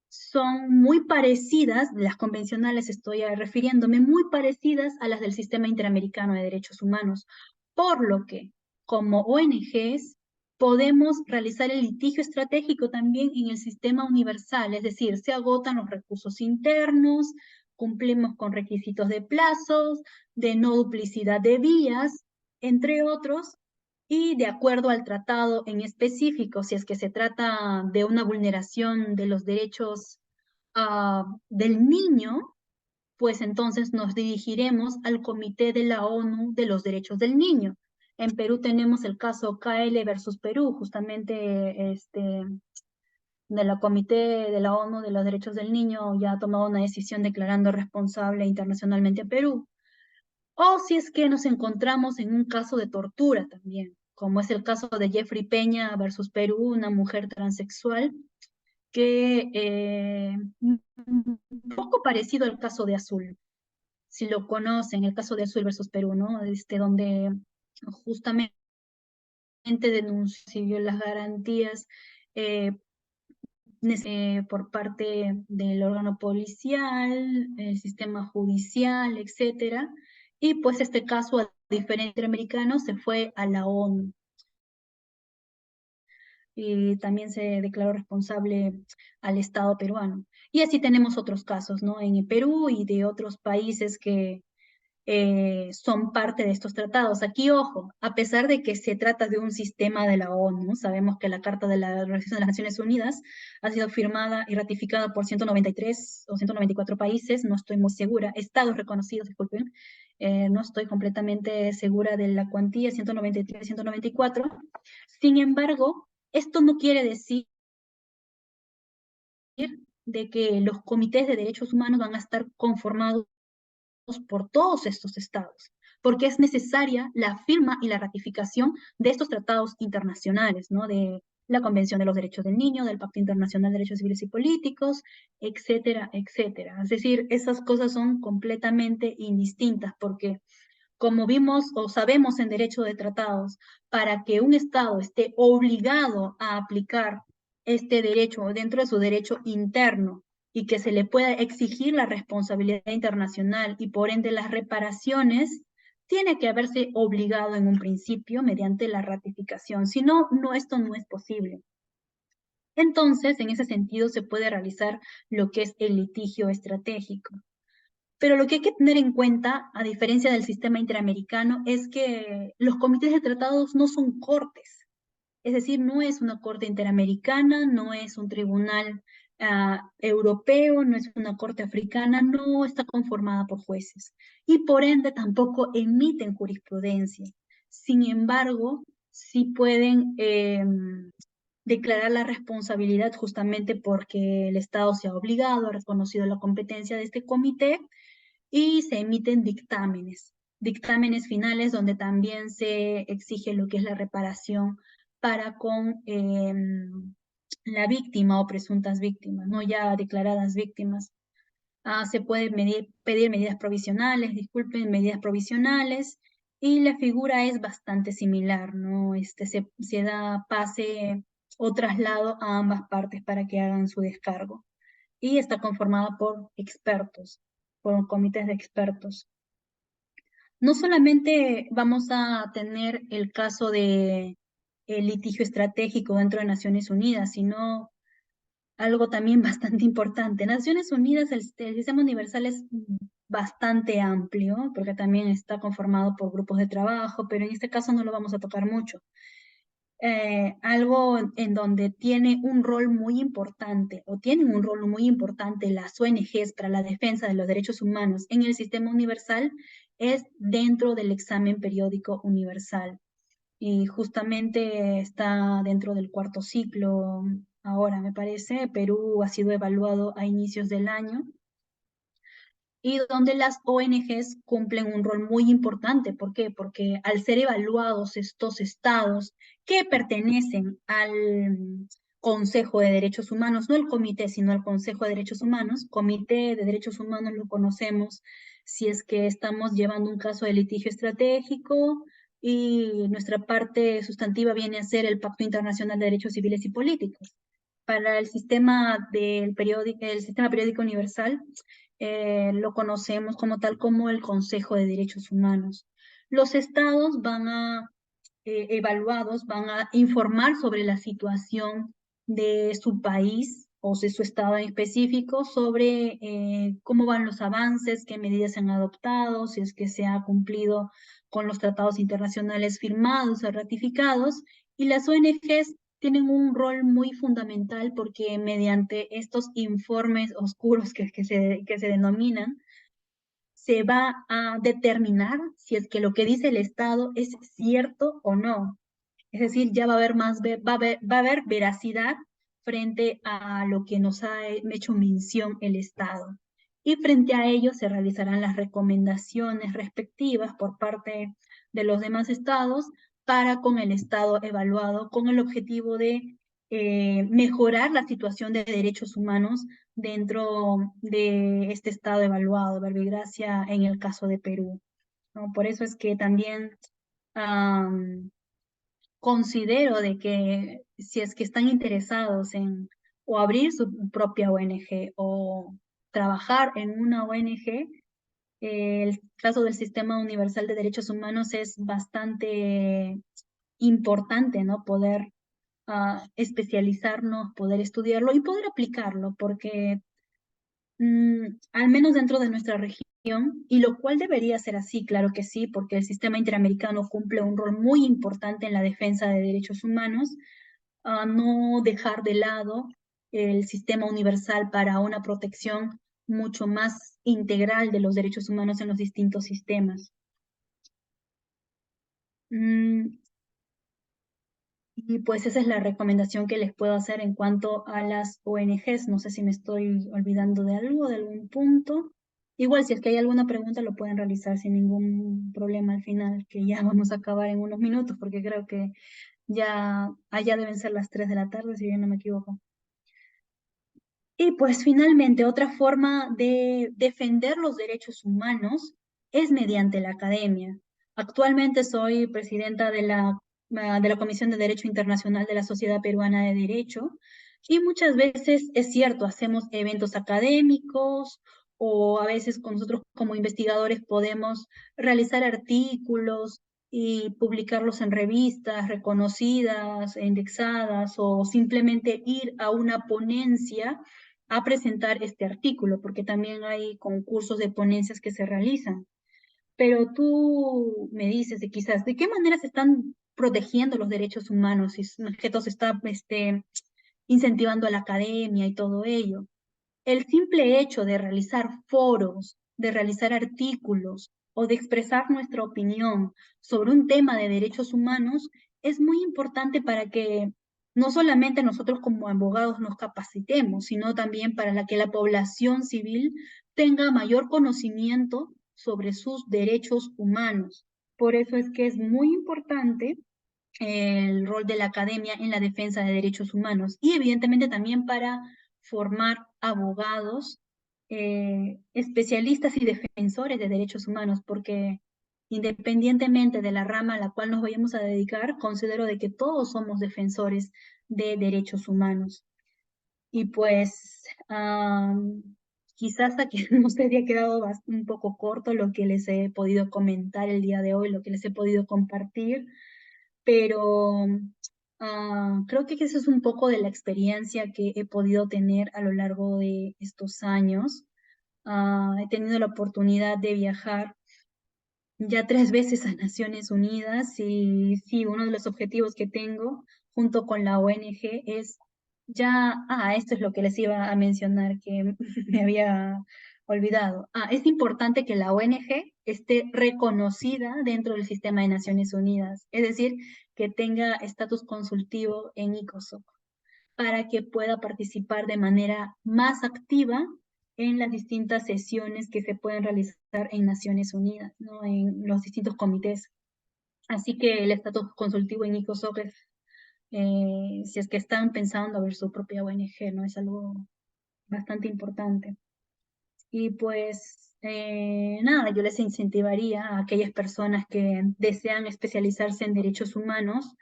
son muy parecidas, las convencionales estoy refiriéndome, muy parecidas a las del Sistema Interamericano de Derechos Humanos, por lo que como ONGs podemos realizar el litigio estratégico también en el sistema universal, es decir, se agotan los recursos internos, cumplimos con requisitos de plazos, de no duplicidad de vías, entre otros, y de acuerdo al tratado en específico, si es que se trata de una vulneración de los derechos del niño, pues entonces nos dirigiremos al Comité de la ONU de los Derechos del Niño. En Perú tenemos el caso KL versus Perú, justamente de la Comité de la ONU de los Derechos del Niño ya ha tomado una decisión declarando responsable internacionalmente a Perú. O si es que nos encontramos en un caso de tortura también, como es el caso de Jeffrey Peña versus Perú, una mujer transexual, que un poco parecido al caso de Azul, si lo conocen, el caso de Azul versus Perú, ¿no? Donde justamente denunció las garantías eh, por parte del órgano policial, el sistema judicial, etcétera. Y pues este caso, a diferente americano, se fue a la ONU. Y también se declaró responsable al Estado peruano. Y así tenemos otros casos, ¿no? En el Perú y de otros países que son parte de estos tratados. Aquí, ojo, a pesar de que se trata de un sistema de la ONU, sabemos que la Carta de la Organización de las Naciones Unidas ha sido firmada y ratificada por 193 o 194 países, no estoy muy segura, estados reconocidos, disculpen, no estoy completamente segura de la cuantía, 193, 194. Sin embargo, esto no quiere decir de que los comités de derechos humanos van a estar conformados por todos estos estados, porque es necesaria la firma y la ratificación de estos tratados internacionales, ¿no? De la Convención de los Derechos del Niño, del Pacto Internacional de Derechos Civiles y Políticos, etcétera, etcétera. Es decir, esas cosas son completamente indistintas, porque como vimos o sabemos en derecho de tratados, para que un Estado esté obligado a aplicar este derecho dentro de su derecho interno y que se le pueda exigir la responsabilidad internacional y por ende las reparaciones, tiene que haberse obligado en un principio mediante la ratificación. Si no, esto no es posible. Entonces, en ese sentido, se puede realizar lo que es el litigio estratégico. Pero lo que hay que tener en cuenta, a diferencia del sistema interamericano, es que los comités de tratados no son cortes. Es decir, no es una corte interamericana, no es un tribunal europeo, no es una corte africana, no está conformada por jueces. Y por ende tampoco emiten jurisprudencia. Sin embargo, sí pueden declarar la responsabilidad justamente porque el Estado se ha obligado, ha reconocido la competencia de este comité y se emiten dictámenes finales donde también se exige lo que es la reparación para con la víctima o presuntas víctimas, no ya declaradas víctimas. Se puede pedir medidas provisionales, disculpen, medidas provisionales, y la figura es bastante similar, ¿no? Se da pase o traslado a ambas partes para que hagan su descargo. Y está conformada por expertos, por comités de expertos. No solamente vamos a tener el caso de el litigio estratégico dentro de Naciones Unidas, sino algo también bastante importante. Naciones Unidas, el sistema universal es bastante amplio, porque también está conformado por grupos de trabajo, pero en este caso no lo vamos a tocar mucho. algo en donde tiene un rol muy importante o tienen un rol muy importante las ONGs para la defensa de los derechos humanos en el sistema universal es dentro del examen periódico universal. Y justamente está dentro del cuarto ciclo ahora, me parece. Perú ha sido evaluado a inicios del año y donde las ONGs cumplen un rol muy importante. ¿Por qué? Porque al ser evaluados estos estados que pertenecen al Consejo de Derechos Humanos, no el comité, sino al Consejo de Derechos Humanos, Comité de Derechos Humanos lo conocemos si es que estamos llevando un caso de litigio estratégico y nuestra parte sustantiva viene a ser el Pacto Internacional de Derechos Civiles y Políticos. Para el sistema el sistema periódico universal, lo conocemos como tal como el Consejo de Derechos Humanos. Los estados evaluados van a informar sobre la situación de su país o de su estado en específico, sobre cómo van los avances, qué medidas se han adoptado, si es que se ha cumplido con los tratados internacionales firmados o ratificados, y las ONGs tienen un rol muy fundamental porque mediante estos informes oscuros que se denominan, se va a determinar si es que lo que dice el Estado es cierto o no. Es decir, ya va a haber va a haber veracidad frente a lo que nos ha hecho mención el Estado. Y frente a ello se realizarán las recomendaciones respectivas por parte de los demás estados para con el Estado evaluado con el objetivo de mejorar la situación de derechos humanos dentro de este Estado evaluado, Verbigracia en el caso de Perú, ¿no? Por eso es que también considero de que si es que están interesados en o abrir su propia ONG o trabajar en una ONG, el caso del Sistema Universal de Derechos Humanos es bastante importante, ¿no? Poder especializarnos, poder estudiarlo y poder aplicarlo, porque al menos dentro de nuestra región, y lo cual debería ser así, claro que sí, porque el sistema interamericano cumple un rol muy importante en la defensa de derechos humanos, a no dejar de lado el sistema universal para una protección mucho más integral de los derechos humanos en los distintos sistemas. Y pues esa es la recomendación que les puedo hacer en cuanto a las ONGs. No sé si me estoy olvidando de algo, de algún punto. Igual, si es que hay alguna pregunta, lo pueden realizar sin ningún problema al final, que ya vamos a acabar en unos minutos, porque creo que ya allá deben ser las 3 de la tarde, si yo no me equivoco. Y pues finalmente, otra forma de defender los derechos humanos es mediante la academia. Actualmente soy presidenta de la Comisión de Derecho Internacional de la Sociedad Peruana de Derecho y muchas veces es cierto, hacemos eventos académicos o a veces con nosotros como investigadores podemos realizar artículos y publicarlos en revistas reconocidas, indexadas o simplemente ir a una ponencia a presentar este artículo, porque también hay concursos de ponencias que se realizan. Pero tú me dices de quizás, ¿de qué manera se están protegiendo los derechos humanos si un objeto se está incentivando a la academia y todo ello? El simple hecho de realizar foros, de realizar artículos o de expresar nuestra opinión sobre un tema de derechos humanos es muy importante para que no solamente nosotros como abogados nos capacitemos, sino también para que la población civil tenga mayor conocimiento sobre sus derechos humanos. Por eso es que es muy importante el rol de la academia en la defensa de derechos humanos y evidentemente también para formar abogados, especialistas y defensores de derechos humanos, porque independientemente de la rama a la cual nos vayamos a dedicar, considero de que todos somos defensores de derechos humanos. Y pues quizás aquí no se haya quedado un poco corto lo que les he podido comentar el día de hoy, lo que les he podido compartir, pero creo que esa es un poco de la experiencia que he podido tener a lo largo de estos años. He tenido la oportunidad de viajar ya 3 veces a Naciones Unidas y sí, uno de los objetivos que tengo junto con la ONG es esto es lo que les iba a mencionar que me había olvidado. Es importante que la ONG esté reconocida dentro del sistema de Naciones Unidas, es decir, que tenga estatus consultivo en ICOSOC para que pueda participar de manera más activa en las distintas sesiones que se pueden realizar en Naciones Unidas, ¿no? En los distintos comités. Así que el estatus consultivo en ICOSOC es, si es que están pensando abrir su propia ONG, ¿no? Es algo bastante importante. Y pues nada, yo les incentivaría a aquellas personas que desean especializarse en derechos humanos.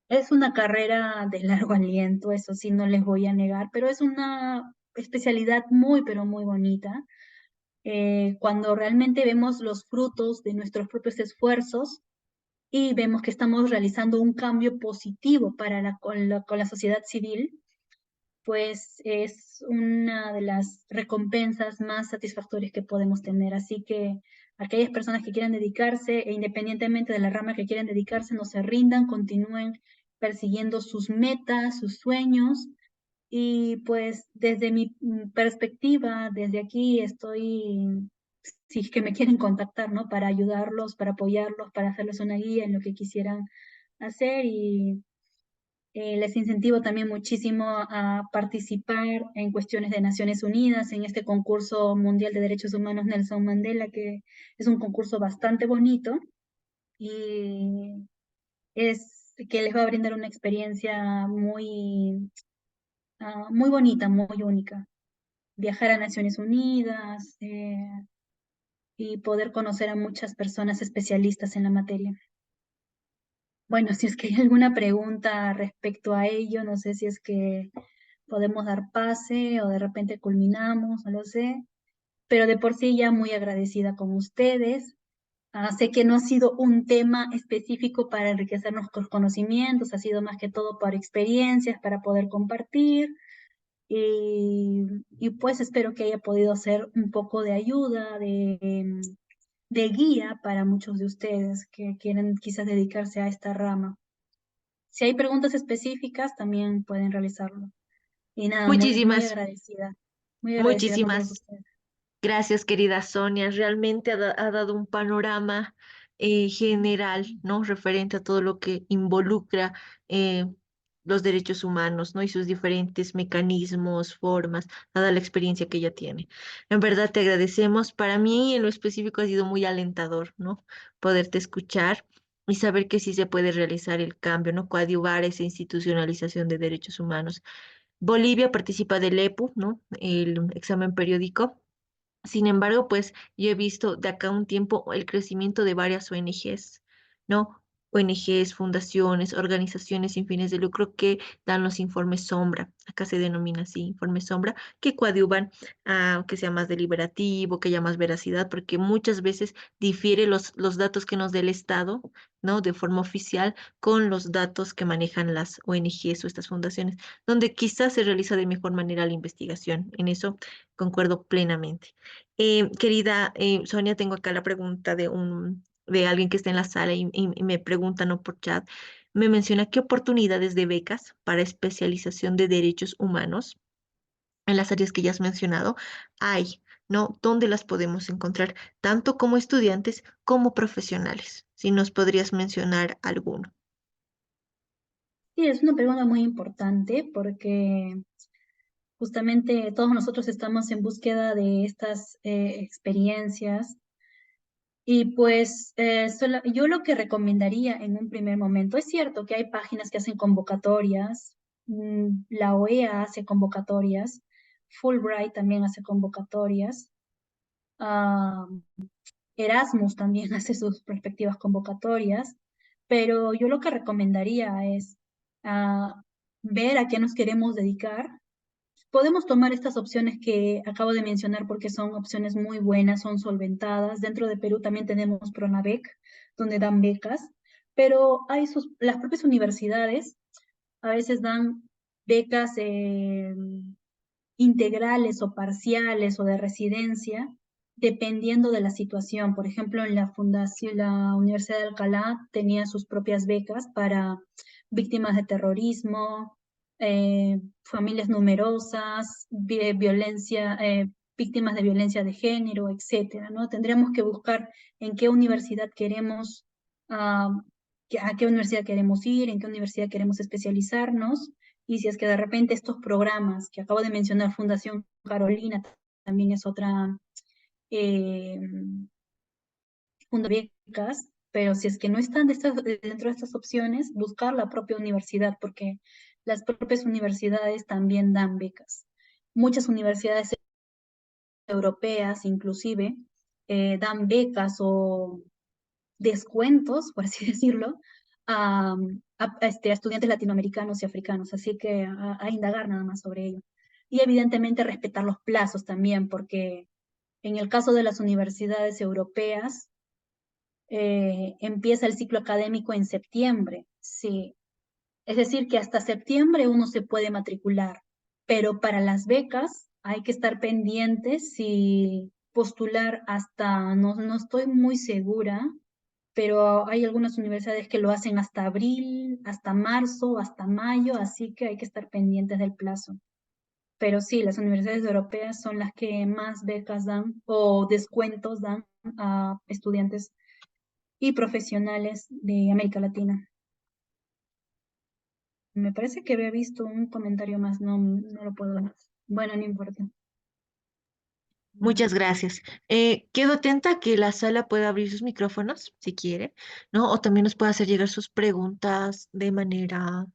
Es una carrera de largo aliento, eso sí, no les voy a negar, pero es una especialidad muy, pero muy bonita. Cuando realmente vemos los frutos de nuestros propios esfuerzos y vemos que estamos realizando un cambio positivo para con la sociedad civil, pues es una de las recompensas más satisfactorias que podemos tener. Así que aquellas personas que quieran dedicarse, e independientemente de la rama que quieran dedicarse, no se rindan, continúen persiguiendo sus metas, sus sueños. Y pues desde mi perspectiva, desde aquí estoy, si es que me quieren contactar, ¿no? Para ayudarlos, para apoyarlos, para hacerles una guía en lo que quisieran hacer y les incentivo también muchísimo a participar en cuestiones de Naciones Unidas, en este concurso mundial de derechos humanos Nelson Mandela, que es un concurso bastante bonito y es que les va a brindar una experiencia muy bonita, muy única. Viajar a Naciones Unidas y poder conocer a muchas personas especialistas en la materia. Bueno, si es que hay alguna pregunta respecto a ello, no sé si es que podemos dar pase o de repente culminamos, no lo sé, pero de por sí ya muy agradecida con ustedes. Sé que no ha sido un tema específico para enriquecer nuestros conocimientos, ha sido más que todo para experiencias, para poder compartir y pues espero que haya podido ser un poco de ayuda, de guía para muchos de ustedes que quieren quizás dedicarse a esta rama. Si hay preguntas específicas, también pueden realizarlo. Y nada, muy, Muchísimas, muy agradecida con todos muchísimas ustedes. gracias, querida Sonia. Realmente ha dado un panorama general, ¿no? Referente a todo lo que involucra los derechos humanos, ¿no? Y sus diferentes mecanismos, formas, dada la experiencia que ella tiene. En verdad te agradecemos. Para mí, en lo específico, ha sido muy alentador, ¿no? Poderte escuchar y saber que sí se puede realizar el cambio, ¿no? Coadyuvar esa institucionalización de derechos humanos. Bolivia participa del EPU, ¿no? El examen periódico. Sin embargo, pues yo he visto de acá a un tiempo el crecimiento de varias ONGs, ¿no? ONGs, fundaciones, organizaciones sin fines de lucro que dan los informes sombra, acá se denomina así, informes sombra, que coadyuvan a que sea más deliberativo, que haya más veracidad, porque muchas veces difiere los datos que nos dé el Estado, ¿no? De forma oficial con los datos que manejan las ONGs o estas fundaciones, donde quizás se realiza de mejor manera la investigación. En eso concuerdo plenamente. Querida Sonia, tengo acá la pregunta de alguien que está en la sala y me pregunta, no por chat, me menciona qué oportunidades de becas para especialización de derechos humanos en las áreas que ya has mencionado hay, ¿no? ¿Dónde las podemos encontrar, tanto como estudiantes como profesionales? Si nos podrías mencionar alguno. Sí, es una pregunta muy importante porque justamente todos nosotros estamos en búsqueda de estas experiencias y pues yo lo que recomendaría en un primer momento, es cierto que hay páginas que hacen convocatorias, la OEA hace convocatorias, Fulbright también hace convocatorias, ah, Erasmus también hace sus respectivas convocatorias, pero yo lo que recomendaría es ver a qué nos queremos dedicar. Podemos tomar estas opciones que acabo de mencionar porque son opciones muy buenas, son solventadas. Dentro de Perú también tenemos Pronavec, donde dan becas, pero las propias universidades a veces dan becas integrales o parciales o de residencia dependiendo de la situación. Por ejemplo, en la fundación, la Universidad de Alcalá tenía sus propias becas para víctimas de terrorismo, familias numerosas, violencia, víctimas de violencia de género, etcétera, ¿no? Tendríamos que buscar en qué universidad queremos, a qué universidad queremos ir, en qué universidad queremos especializarnos, y si es que de repente estos programas que acabo de mencionar, Fundación Carolina, también es otra eh, becas, pero si es que no están dentro de estas opciones, buscar la propia universidad, porque las propias universidades también dan becas. Muchas universidades europeas inclusive dan becas o descuentos, por así decirlo, a estudiantes latinoamericanos y africanos, así que a indagar nada más sobre ello. Y evidentemente respetar los plazos también, porque en el caso de las universidades europeas, empieza el ciclo académico en septiembre, sí. Es decir, que hasta septiembre uno se puede matricular, pero para las becas hay que estar pendientes si postular hasta, no estoy muy segura, pero hay algunas universidades que lo hacen hasta abril, hasta marzo, hasta mayo, así que hay que estar pendientes del plazo. Pero sí, las universidades europeas son las que más becas dan o descuentos dan a estudiantes y profesionales de América Latina. Me parece que había visto un comentario más, no lo puedo ver. Bueno, no importa. Muchas gracias. Quedo atenta a que la sala pueda abrir sus micrófonos, si quiere, ¿no? O también nos puede hacer llegar sus preguntas de manera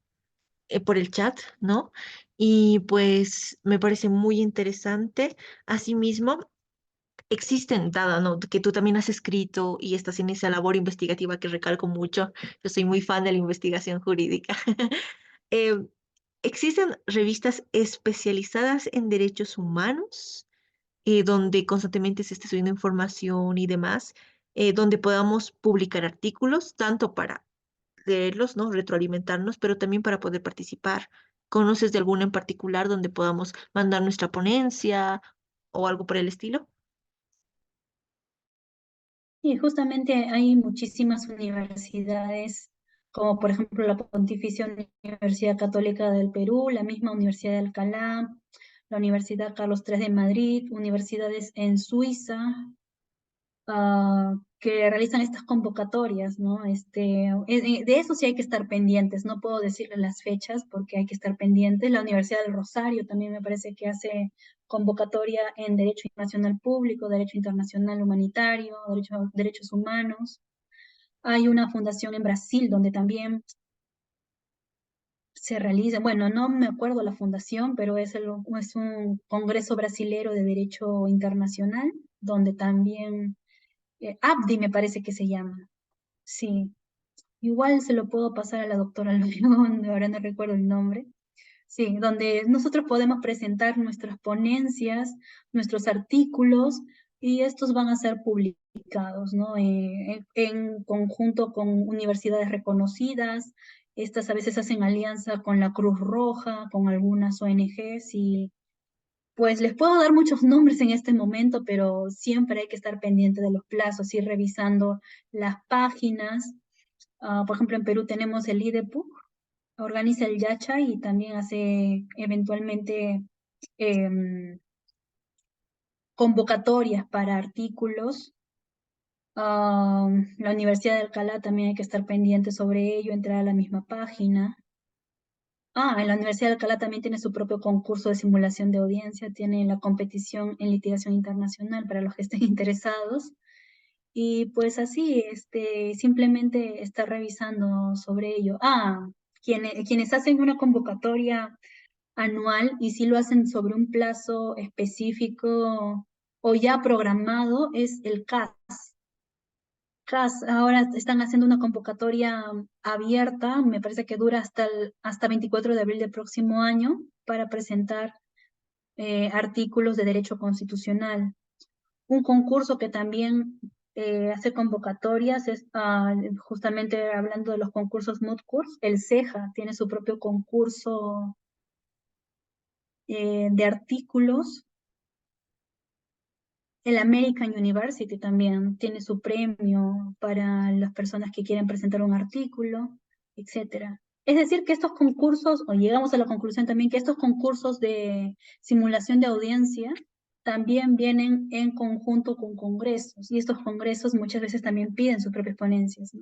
por el chat, ¿no? Y pues me parece muy interesante. Asimismo, existen, dada, ¿no? Que tú también has escrito y estás en esa labor investigativa que recalco mucho. Yo soy muy fan de la investigación jurídica. Eh, existen revistas especializadas en derechos humanos donde constantemente se esté subiendo información y demás, donde podamos publicar artículos, tanto para leerlos, ¿no? Retroalimentarnos, pero también para poder participar. ¿Conoces de alguna en particular donde podamos mandar nuestra ponencia o algo por el estilo? Y justamente hay muchísimas universidades, como por ejemplo la Pontificia Universidad Católica del Perú, la misma Universidad de Alcalá, la Universidad Carlos III de Madrid, universidades en Suiza, que realizan estas convocatorias, ¿no? De eso sí hay que estar pendientes, no puedo decirle las fechas porque hay que estar pendientes. La Universidad del Rosario también me parece que hace convocatoria en Derecho Internacional Público, Derecho Internacional Humanitario, Derechos Humanos. Hay una fundación en Brasil donde también se realiza, bueno, no me acuerdo la fundación, pero es un congreso brasilero de Derecho Internacional, donde también Abdi me parece que se llama. Sí, igual se lo puedo pasar a la doctora León, ahora no recuerdo el nombre. Sí, donde nosotros podemos presentar nuestras ponencias, nuestros artículos, y estos van a ser publicados, ¿no? En conjunto con universidades reconocidas. Estas a veces hacen alianza con la Cruz Roja, con algunas ONGs, y pues les puedo dar muchos nombres en este momento, pero siempre hay que estar pendiente de los plazos, ir revisando las páginas. Por ejemplo, en Perú tenemos el IDEPUC, organiza el Yacha y también hace eventualmente convocatorias para artículos. La Universidad de Alcalá también hay que estar pendiente sobre ello, entrar a la misma página. En la Universidad de Alcalá también tiene su propio concurso de simulación de audiencia, tiene la competición en litigación internacional para los que estén interesados. Y pues así, simplemente está revisando sobre ello. Quienes hacen una convocatoria anual y si lo hacen sobre un plazo específico o ya programado es el CAS. CAS ahora están haciendo una convocatoria abierta, me parece que dura hasta 24 de abril del próximo año para presentar artículos de derecho constitucional. Un concurso que también hace convocatorias es justamente hablando de los concursos MUTCURS, el CEJA tiene su propio concurso de artículos El American University también tiene su premio para las personas que quieren presentar un artículo, etcétera. Es decir, que estos concursos, o llegamos a la conclusión también que estos concursos de simulación de audiencia también vienen en conjunto con congresos, y estos congresos muchas veces también piden sus propias ponencias, ¿no?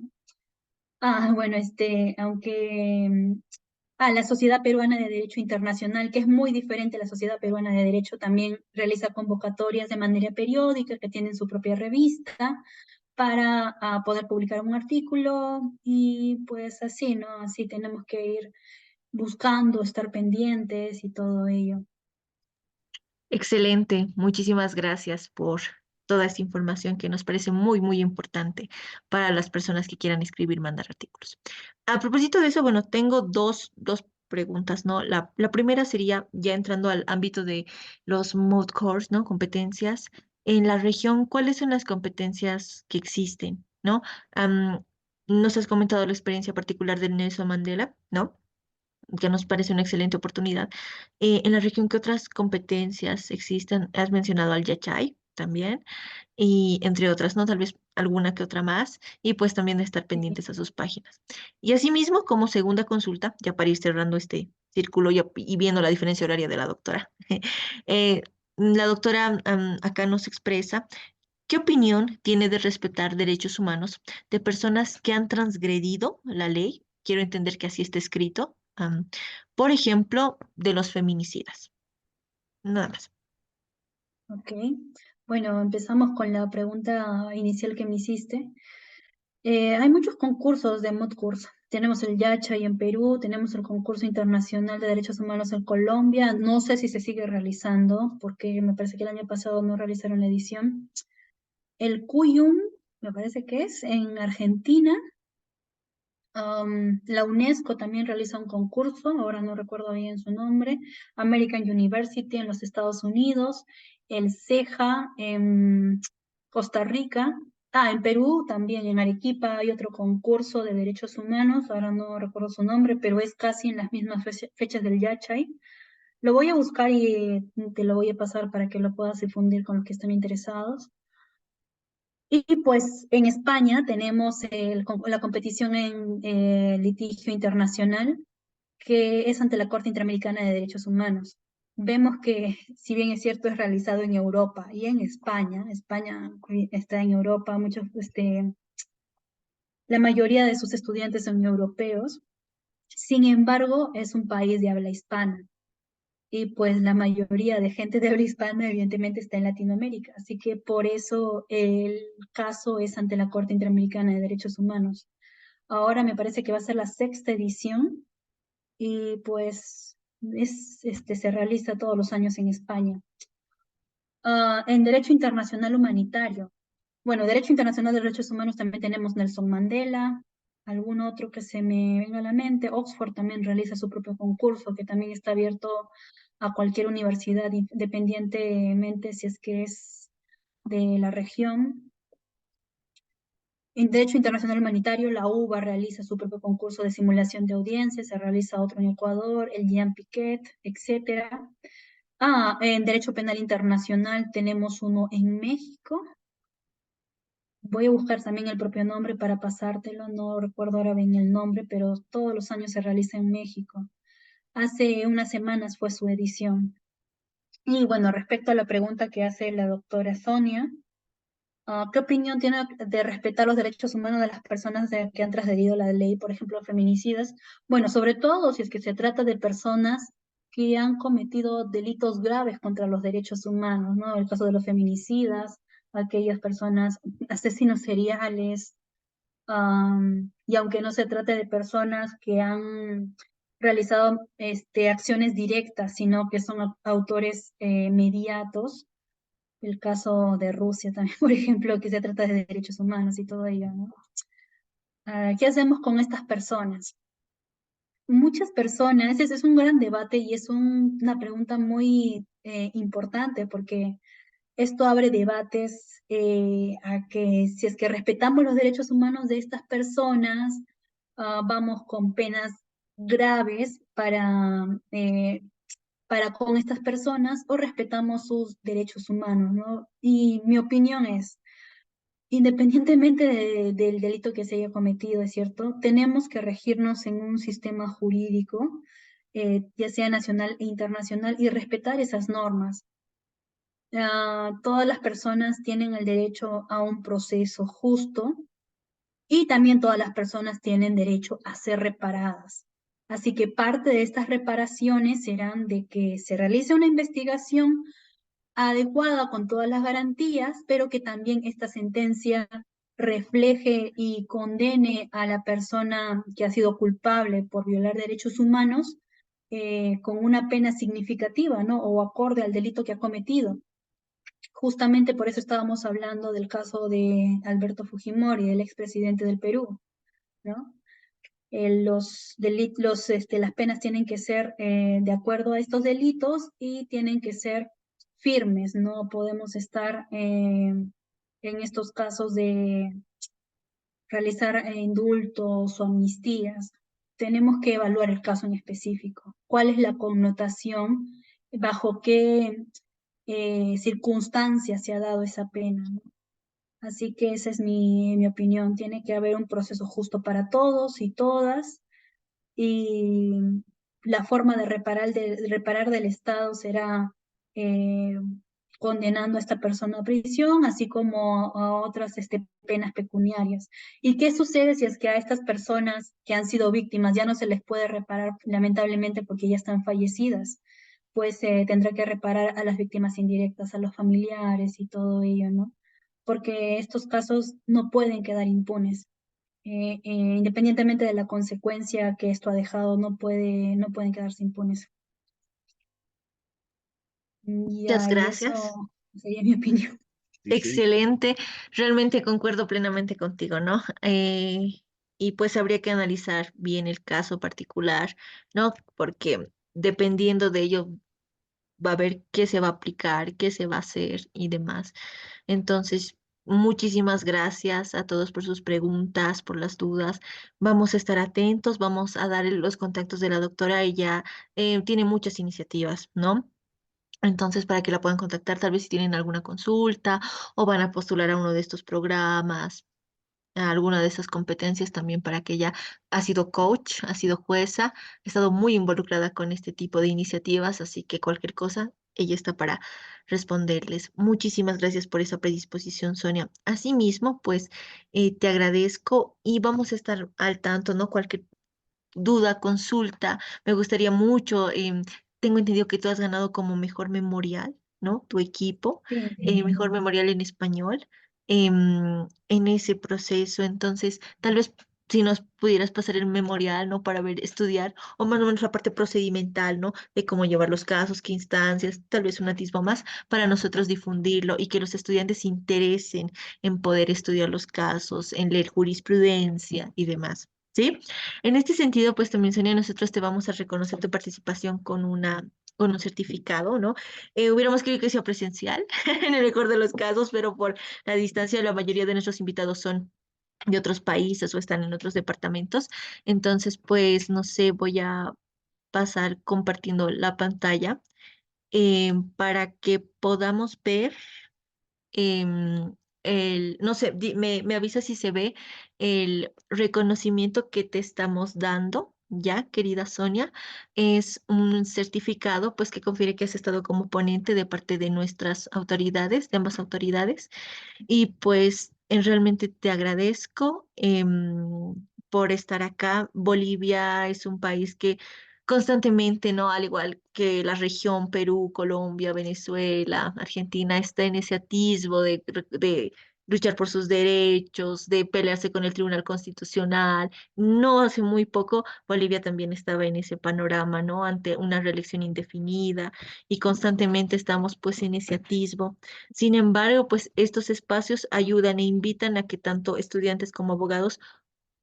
Bueno, aunque la Sociedad Peruana de Derecho Internacional, que es muy diferente a la Sociedad Peruana de Derecho, también realiza convocatorias de manera periódica, que tienen su propia revista, para poder publicar un artículo, y pues así, ¿no? Así tenemos que ir buscando, estar pendientes y todo ello. Excelente, muchísimas gracias por toda esta información que nos parece muy, muy importante para las personas que quieran escribir, mandar artículos. A propósito de eso, bueno, tengo dos preguntas, ¿no? La primera sería, ya entrando al ámbito de los moot courts, ¿no? Competencias. En la región, ¿cuáles son las competencias que existen, ¿no? Nos has comentado la experiencia particular de Nelson Mandela, ¿no? Que nos parece una excelente oportunidad. En la región, ¿qué otras competencias existen? Has mencionado al Yachay también, y entre otras, ¿no? Tal vez alguna que otra más, y pues también de estar pendientes a sus páginas. Y asimismo, como segunda consulta, ya para ir cerrando este círculo y viendo la diferencia horaria de la doctora, eh, la doctora acá nos expresa qué opinión tiene de respetar derechos humanos de personas que han transgredido la ley. Quiero entender que así está escrito. Por ejemplo, de los feminicidas. Nada más. Ok. Bueno, empezamos con la pregunta inicial que me hiciste. Hay muchos concursos de moot courts. Tenemos el Yachay en Perú, tenemos el concurso internacional de derechos humanos en Colombia. No sé si se sigue realizando, porque me parece que el año pasado no realizaron la edición. El Cuyum, me parece que es en Argentina. La UNESCO también realiza un concurso, ahora no recuerdo bien su nombre. American University en los Estados Unidos, el CEJA en Costa Rica. En Perú también, en Arequipa hay otro concurso de derechos humanos, ahora no recuerdo su nombre, pero es casi en las mismas fechas del Yachay. Lo voy a buscar y te lo voy a pasar para que lo puedas difundir con los que estén interesados. Y pues en España tenemos la competición en litigio internacional, que es ante la Corte Interamericana de Derechos Humanos. Vemos que, si bien es cierto, es realizado en Europa y en España. España está en Europa, la mayoría de sus estudiantes son europeos. Sin embargo, es un país de habla hispana. Y pues la mayoría de gente de habla hispana evidentemente está en Latinoamérica, así que por eso el caso es ante la Corte Interamericana de Derechos Humanos. Ahora me parece que va a ser la sexta edición, y pues se realiza todos los años en España. En Derecho Internacional Humanitario, bueno, Derecho Internacional de Derechos Humanos también tenemos Nelson Mandela, algún otro que se me venga a la mente. Oxford también realiza su propio concurso, que también está abierto a cualquier universidad, independientemente si es que es de la región. En Derecho Internacional Humanitario, la UBA realiza su propio concurso de simulación de audiencias, se realiza otro en Ecuador, el Jean Piquet, etc. En Derecho Penal Internacional tenemos uno en México. Voy a buscar también el propio nombre para pasártelo, no recuerdo ahora bien el nombre, pero todos los años se realiza en México. Hace unas semanas fue su edición. Y bueno, respecto a la pregunta que hace la doctora Sonia, ¿qué opinión tiene de respetar los derechos humanos de las personas que han transgredido la ley, por ejemplo, feminicidas? Bueno, sobre todo si es que se trata de personas que han cometido delitos graves contra los derechos humanos, ¿no? El caso de los feminicidas, aquellas personas, asesinos seriales, y aunque no se trate de personas que han realizado acciones directas, sino que son autores mediatos, el caso de Rusia también, por ejemplo, que se trata de derechos humanos y todo ello, ¿no? ¿Qué hacemos con estas personas? Muchas personas, ese es un gran debate y es una pregunta muy importante, porque esto abre debates a que si es que respetamos los derechos humanos de estas personas, vamos con penas graves para para con estas personas o respetamos sus derechos humanos, ¿no? Y mi opinión es, independientemente del delito que se haya cometido, ¿es cierto? Tenemos que regirnos en un sistema jurídico, ya sea nacional e internacional, y respetar esas normas. Todas las personas tienen el derecho a un proceso justo y también todas las personas tienen derecho a ser reparadas. Así que parte de estas reparaciones serán de que se realice una investigación adecuada con todas las garantías, pero que también esta sentencia refleje y condene a la persona que ha sido culpable por violar derechos humanos con una pena significativa, ¿no? O acorde al delito que ha cometido. Justamente por eso estábamos hablando del caso de Alberto Fujimori, el expresidente del Perú, ¿no? Las penas tienen que ser de acuerdo a estos delitos y tienen que ser firmes, no podemos estar en estos casos de realizar indultos o amnistías. Tenemos que evaluar el caso en específico. ¿Cuál es la connotación? ¿Bajo qué circunstancias se ha dado esa pena, ¿no? Así que esa es mi opinión. Tiene que haber un proceso justo para todos y todas y la forma de reparar del Estado será eh, condenando a esta persona a prisión, así como a otras penas pecuniarias. ¿Y qué sucede si es que a estas personas que han sido víctimas ya no se les puede reparar, lamentablemente porque ya están fallecidas? Pues tendrá que reparar a las víctimas indirectas, a los familiares y todo ello, ¿no? Porque estos casos no pueden quedar impunes. Independientemente de la consecuencia que esto ha dejado, no pueden quedarse impunes. Muchas Y gracias. eso sería mi opinión. Sí, sí. Excelente, realmente concuerdo plenamente contigo, ¿no? Y pues habría que analizar bien el caso particular, ¿no? Porque dependiendo de ello va a ver qué se va a aplicar, qué se va a hacer y demás. Entonces, muchísimas gracias a todos por sus preguntas, por las dudas. Vamos a estar atentos, vamos a dar los contactos de la doctora. Ella tiene muchas iniciativas, ¿no? Entonces, para que la puedan contactar, tal vez si tienen alguna consulta o van a postular a uno de estos programas, a alguna de esas competencias también para que ella ha sido coach, ha sido jueza, ha estado muy involucrada con este tipo de iniciativas, así que cualquier cosa, ella está para responderles. Muchísimas gracias por esa predisposición, Sonia. Asimismo, pues te agradezco y vamos a estar al tanto, ¿no? Cualquier duda, consulta. Me gustaría mucho, tengo entendido que tú has ganado como mejor memorial, ¿no? Tu equipo, Sí, mejor memorial en español, en ese proceso. Entonces, tal vez si nos pudieras pasar el memorial, ¿no? Para ver, estudiar, o más o menos la parte procedimental, ¿no? De cómo llevar los casos, qué instancias, tal vez un atisbo más, para nosotros difundirlo y que los estudiantes se interesen en poder estudiar los casos, en leer jurisprudencia y demás. ¿Sí? En este sentido, pues también, Sonia, nosotros te vamos a reconocer tu participación con un certificado, ¿no? Hubiéramos querido que sea presencial, en el mejor de los casos, pero por la distancia, la mayoría de nuestros invitados son de otros países o están en otros departamentos. Entonces, pues, no sé, voy a pasar compartiendo la pantalla para que podamos ver no sé, me avisa si se ve el reconocimiento que te estamos dando, ya, querida Sonia. Es un certificado, pues, que confiere que has estado como ponente de parte de nuestras autoridades, de ambas autoridades. Y pues realmente te agradezco por estar acá. Bolivia es un país que constantemente, ¿no? Al igual que la región Perú, Colombia, Venezuela, Argentina, está en ese atisbo de luchar por sus derechos, de pelearse con el Tribunal Constitucional. No hace muy poco, Bolivia también estaba en ese panorama, ¿no? Ante una reelección indefinida y constantemente estamos pues en ese atisbo. Sin embargo, pues estos espacios ayudan e invitan a que tanto estudiantes como abogados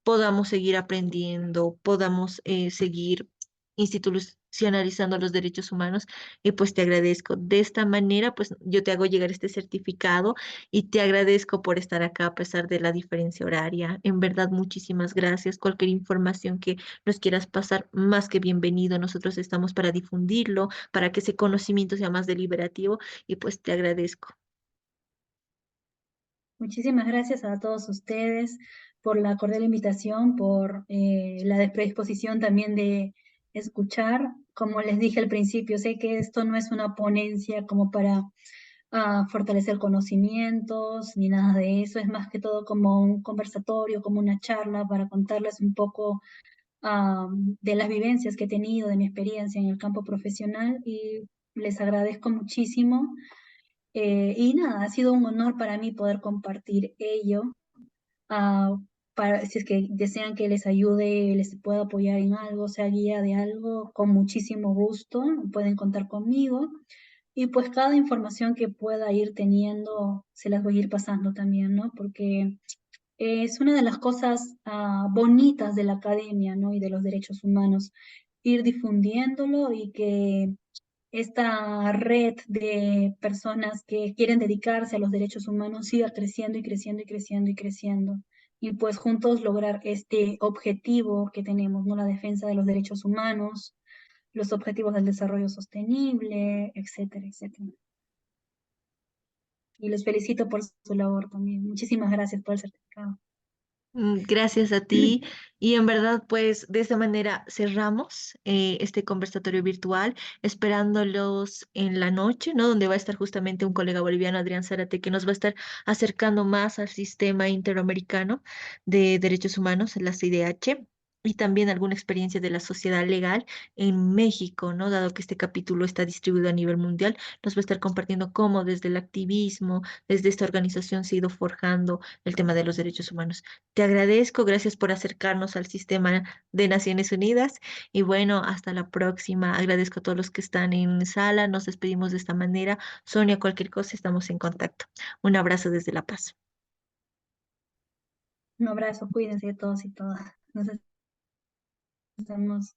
podamos seguir aprendiendo, podamos seguir institucionalizando los derechos humanos y pues te agradezco. De esta manera, pues yo te hago llegar este certificado y te agradezco por estar acá a pesar de la diferencia horaria. En verdad, muchísimas gracias. Cualquier información que nos quieras pasar, más que bienvenido. Nosotros estamos para difundirlo, para que ese conocimiento sea más deliberativo y pues te agradezco. Muchísimas gracias a todos ustedes por la cordial invitación, por la predisposición también de escuchar. Como les dije al principio, sé que esto no es una ponencia como para fortalecer conocimientos ni nada de eso, es más que todo como un conversatorio, como una charla para contarles un poco de las vivencias que he tenido, de mi experiencia en el campo profesional y les agradezco muchísimo. Y nada, ha sido un honor para mí poder compartir ello. ah, si es que desean que les ayude, les pueda apoyar en algo, sea guía de algo, con muchísimo gusto, pueden contar conmigo. Y pues cada información que pueda ir teniendo, se las voy a ir pasando también, ¿no? Porque es una de las cosas bonitas de la academia, ¿no? Y de los derechos humanos, ir difundiéndolo y que esta red de personas que quieren dedicarse a los derechos humanos siga creciendo y creciendo y creciendo y creciendo. Y pues juntos lograr este objetivo que tenemos, ¿no? La defensa de los derechos humanos, los objetivos del desarrollo sostenible, etcétera, etcétera. Y los felicito por su labor también. Muchísimas gracias por el certificado. Gracias a ti. Y en verdad, pues de esta manera cerramos este conversatorio virtual, esperándolos en la noche, ¿no? Donde va a estar justamente un colega boliviano, Adrián Zárate, que nos va a estar acercando más al sistema interamericano de derechos humanos, la CIDH. Y también alguna experiencia de la sociedad legal en México, ¿no? Dado que este capítulo está distribuido a nivel mundial, nos va a estar compartiendo cómo desde el activismo, desde esta organización se ha ido forjando el tema de los derechos humanos. Te agradezco, gracias por acercarnos al sistema de Naciones Unidas y bueno, hasta la próxima. Agradezco a todos los que están en sala, nos despedimos de esta manera. Sonia, cualquier cosa, estamos en contacto. Un abrazo desde La Paz. Un abrazo, cuídense todos y todas. Nos estamos